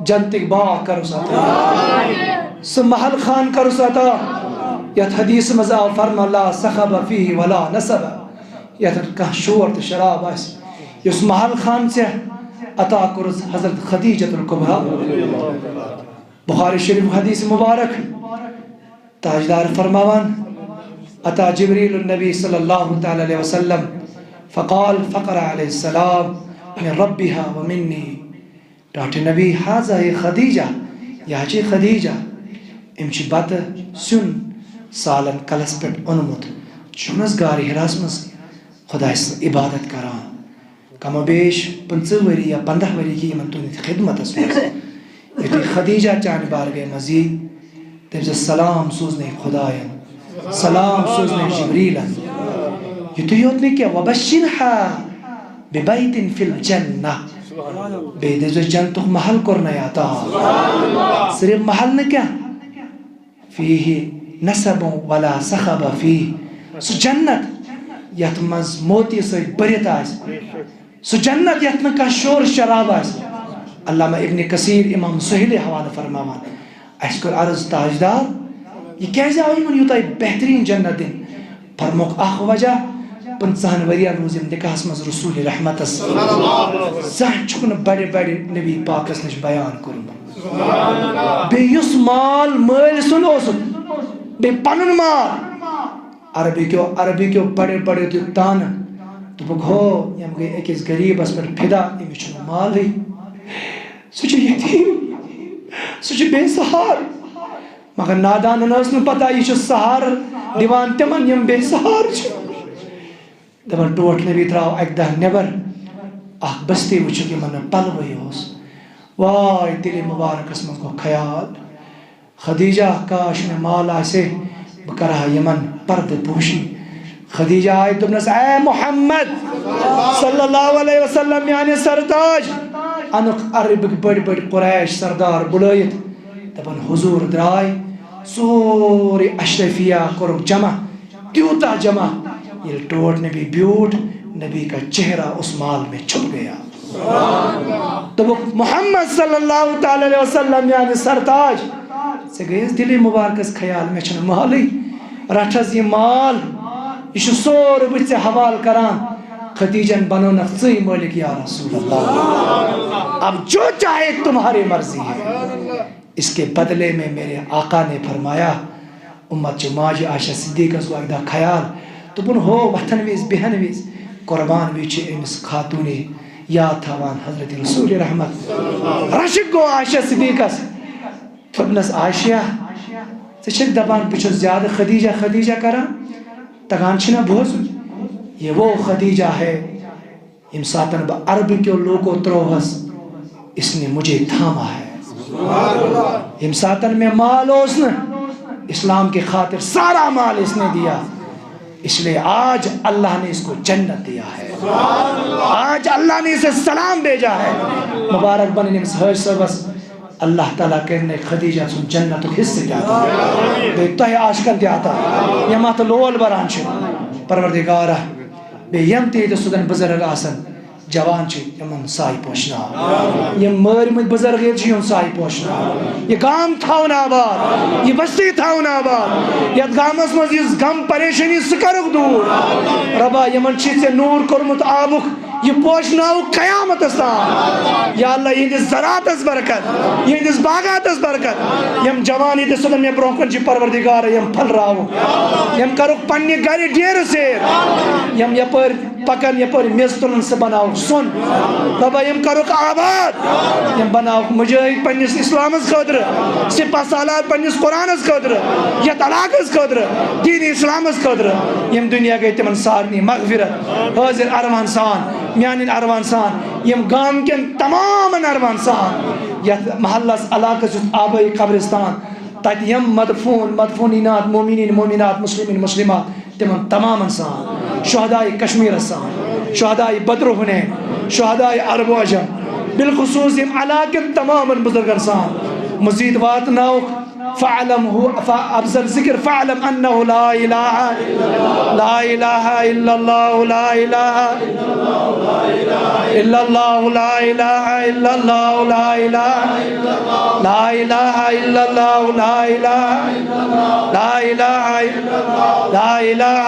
جنتک با کرو ساتا سمحل خان کرو ساتا یت حدیث مزا فرم اللہ سخب فیہ ولا نصب یت کہ شورت شراب آس یس محل خان سے عطا کرس حضرت خدیجت الکبرى بخاری شریف حدیث مبارک تاجدار فرماوان عطا جبریل النبی صلی اللہ تعالی علیہ وسلم فقال فقر علیہ السلام من ربها ومنی ڈاکٹر نبی حاضر خدیجہ یا جی خدیجہ امچی بات سن سالن کلس پٹ انمت چونس گاری حراسمس خدا اس عبادت کران کم بیش 15 وری یا 15 وری کی من تونی خدمت اس یہ خدیجہ چاند بار گئے مزید تیز سلام سوزنے خدایان سلام سوزنے جبریلان یہ تو یوت نے کیا وَبَشِّرْهَا بِبَيْتٍ فِي الْجَنَّةِ بے دیزو جنتو محل کرنے آتا صرف محل نے کیا فیہ نسب ولا سخب فیہ سو جنت یتمز موتی سے بریت آس سو جنت یتم کا شور شراب آس علامہ ابن کثیر امام سہیل حوالہ فرماوان اشکر عرض تاجدار یہ کیسے آئی من یوتا بہترین جنت دن فرموک آخ وجہ 50 وریا روزم نکاس مز رسول رحمت زہن چکن بڑے بڑے نبی پاکس نش بیان کرن بے یس مال مال سن اوسط بے پنن مال عربی کیو بڑے بڑے تان تو بک ہو یم گئی ایکس غریب اس پر پھدا امی چنو مال ہی سوچے یتیم سوچے بے سہار مگر نادان نسن پتہ یہ سہار دیوان تمن یم بے سہار دبن ٹوٹ نبی تراو ایک دہ نبر اخ بستی وچھو کہ من پلوئی ہوس وائی دل مبارک اسمت کو خیال خدیجہ کاش میں مال آسے بکرہ یمن پرد پوشی خدیجہ آئی دبنس اے محمد صلی اللہ علیہ وسلم یعنی سرتاج انق عرب بڑی بڑی قریش سردار بلائیت دبن حضور درائی سوری اشرفیہ کرو جمع تیوتا جمع یہ ٹوٹ نبی بیوٹ نبی کا چہرہ اس مال میں چھپ گیا تو وہ محمد صلی اللہ تعالی علیہ وسلم یعنی سرتاج سے گئے اس دلی مبارکس خیال میں چھنے مالی رٹھز یہ مال یہ سور بچ سے حوال کران خدیجن بنو نقصی ملک یا رسول اللہ اب جو چاہے تمہاری مرضی ہے اس کے بدلے میں میرے آقا نے فرمایا امت چ ماجہ عائشہ صدیقس گو اکدہ خیال دوپن ہو وتھن وز بہن وز قربان وز امس خاتون یاد تھاوان حضرت رسول رحمت رشک گو عائشہ صدیقس دوپنس عائشہ ژٕ دپان بہ چھُس زیادہ خدیجہ خدیجہ کران تگان چھنا بوزن یہ وہ خدیجہ ہے یم ساتن بہ عرب کیو لوگو تروہس اس نے مجھے تھاما ہے یم ساتن میں مال اوس نا اسلام کے خاطر سارا مال اس نے دیا اس لیے آج اللہ نے اس کو جنت دیا ہے آج اللہ نے اسے سلام بھیجا ہے مبارک بن نمس حج صبس اللہ تعالیٰ کرنے خدیجہ سن جنت الحصہ دیاتا ہے بے تہ آشکن دیاتا ہے یہ مات لول بران چھے پروردگارہ بے یم تید سدن بزرگ آسن جوان چھے یمن سائی پوشنا یہ مرمت بزرگیر چھے یم سائی پوشنا یہ گام تھاون آباد یہ بستی تھاون آباد یہ گام اسمز یہ گم پریشانی سکرک دور ربا یمن چھے سے نور کرمت آبک یہ پوشناو قیامت استان یا اللہ یہ اندس زراعت اس برکت یہ اندس باغات اس برکت یم جوانی دے سدن میں بروکن چی پروردگار یم پھل راو یم کرک پنی گاری ڈیر سیر یم یپر پکن یپر میزتلن سے بناو سن بابا یم کرک آباد یم بناو مجاہد پنیس اسلامس خدر سپہ سالات پنیس قرآنس خدر یت علاقس خدر دین اسلامس خدر یم دنیا گئی تمن سارنی مغفرت حاضر اروان سان میانین اروان سان یم گام کن تمام اروان سان یت محلس علاقہ جت آبائی قبرستان تاکہ یم مدفونینات مومنین مومنات مسلمین مسلمات تمام تمام انسان شہدائی کشمیر سان شہدائی بدر حنین شہدائی عرب و عجم بالخصوص یم علاقہ تمام بزرگ انسان مزید وات ناوک فعلم هو افضل ذکر فعلم انه لا اله الا الله لا اله الا الله لا اله الا الله لا اله لا اله الا الله لا اله لا اله لا اله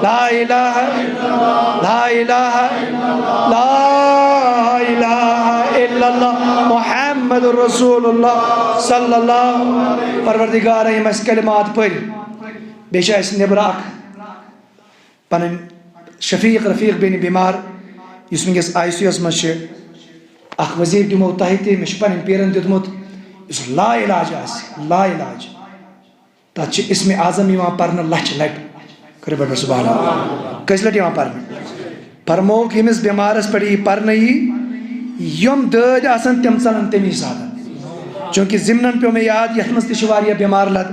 لا اله لا اله لا اله الا الله محمد رسول اللہ صلی اللہ پروردگار یم اس کلمات پر بیش اس نبراک پنن شفیق رفیق بین بیمار یس ونکس آئی سی یو اس مچ اخ وزیر دمو تحتی مش پنن پیرن دتمت اس لا علاج اس لا علاج تچ اسم اعظم یوان پرن لچ لٹ کرے بڑ سبحان اللہ کس لٹ یوان پرن فرموک یمس بیمارس پڑی پرن یم دد آسن تم ژلن تمی ساتن چونکہ ضمنن پیو میں یاد یت مز تہ واریاہ بیمار لد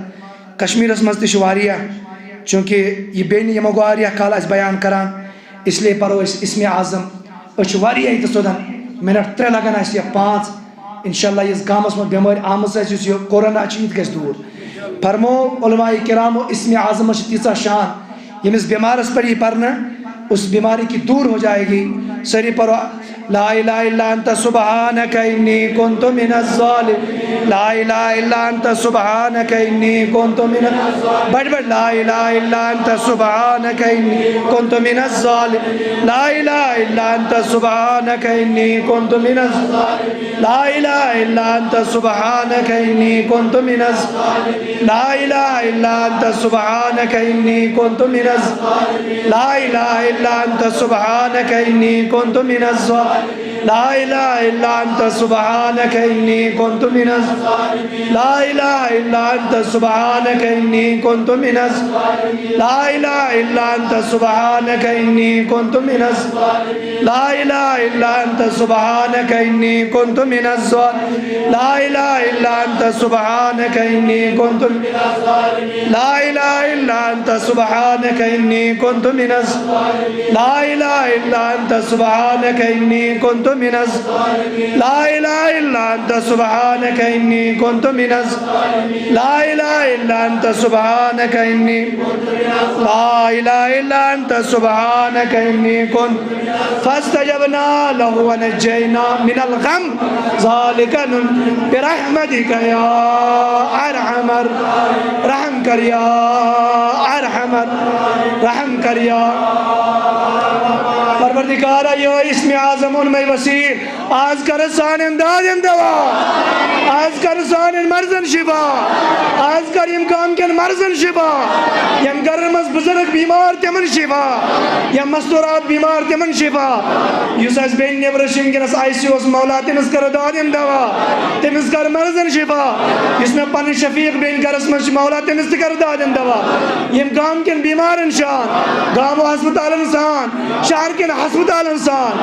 کشمیرس مز تہ واریاہ چونکہ یہ بین یمو گو واریاہ کال اس بیان کران اس لیے پرو اس اسم اعظم اچھ واریاہ یہ سودن منٹ 3 لگن اس یا 5 انشاءاللہ اس گامس مز بیمار آمز اس یہ کورونا چیت گس دور فرمو علماء کرام اسم اعظم چھ تیژا شان یمس بیمارس پر یہ پرنا اس بیماری کی دور ہو جائے گی سری پرو لا الہ الا انت سبحانک انی کنت من الظالمین لا الہ الا انت سبحانک انی کنت من بڑھ بڑھ لا الہ الا انت سبحانک انی کنت من الظالمین لا الہ الا انت سبحانک انی کنت من الظالمین لا الہ الا انت سبحانک انی کنت من الظالمین لا الہ الا انت سبحانک انی کنت من الظالمین لا الہ الا انت سبحانک انی کنت من الظالمین لا الہ الا انت سبحانک انی کنت من الظالمین لا الہ الا انت سبحانک انی کنت من الظالمین لا الہ الا انت سبحانک انی کنت من الظالمین لا الہ الا انت سبحانک انی کنت من الظالمین لا الہ الا انت سبحانک انی کنت من الظالمین لا الہ الا انت سبحانک انی کنت من الظالمین لا الہ الا انت سبحانک انی کنت من الظالمین لا الہ الا انت سبحانک انی کنت من الظالمین لا الہ الا انت سبحانک انی لا الہ الا انت سبحانک انی کنت فاستجبنا له ونجینا من الغم ذالک برحمتک یا ارحم رحم کر یا ارحم رحم کر یا پروردگارہ یہ اسم اعظم ان میں وسیل آز کر سان امداد دوا آز کر سان مرزن شفا آز کر کر یم گام کین مرضن شفا یم گرن مز بزرگ بیمار تمن شفا یم مستورات بیمار تمن شفا یس اس بین نیبر شنگنس آئی سی اوس مولا تمس کر دادن دوا تمس کر مرضن شفا یس میں پن شفیق بین گرس مز مولا تمس کر دادن دوا یم گام کین بیمارن شان گامو ہسپتالن سان شہر کین ہسپتالن سان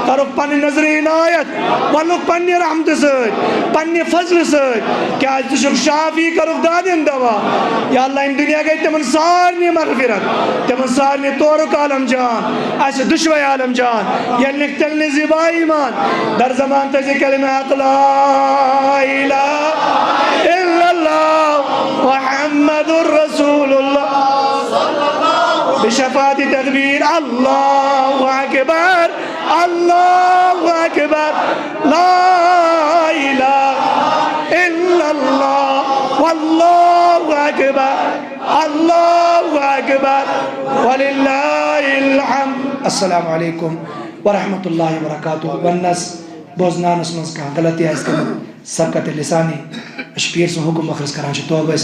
کرک پن نظر عنایت ونک پنہ رحمت ست پنہ فضل ست کیا تشک شافی کرک دادن دوا یا اللہ ان دنیا گئی تمن سارنی مغفرت تمن سارنی تورک عالم جان اس دشوی عالم جان یلنک تلنی زیبا ایمان در زمان تجی کلمہ حق لا الہ الا اللہ محمد الرسول اللہ بشفاعت تدبیر اللہ اکبر اللہ اکبر لا الہ الا اللہ واللہ اکبر اللہ اکبر وللہ الحمد. السلام علیکم ورحمۃ اللہ وبرکاتہ. ونس بوزنانس مز کھانا غلطی آس کر سبقت لسانی اشپیر سن حکم مخرج کران توبہ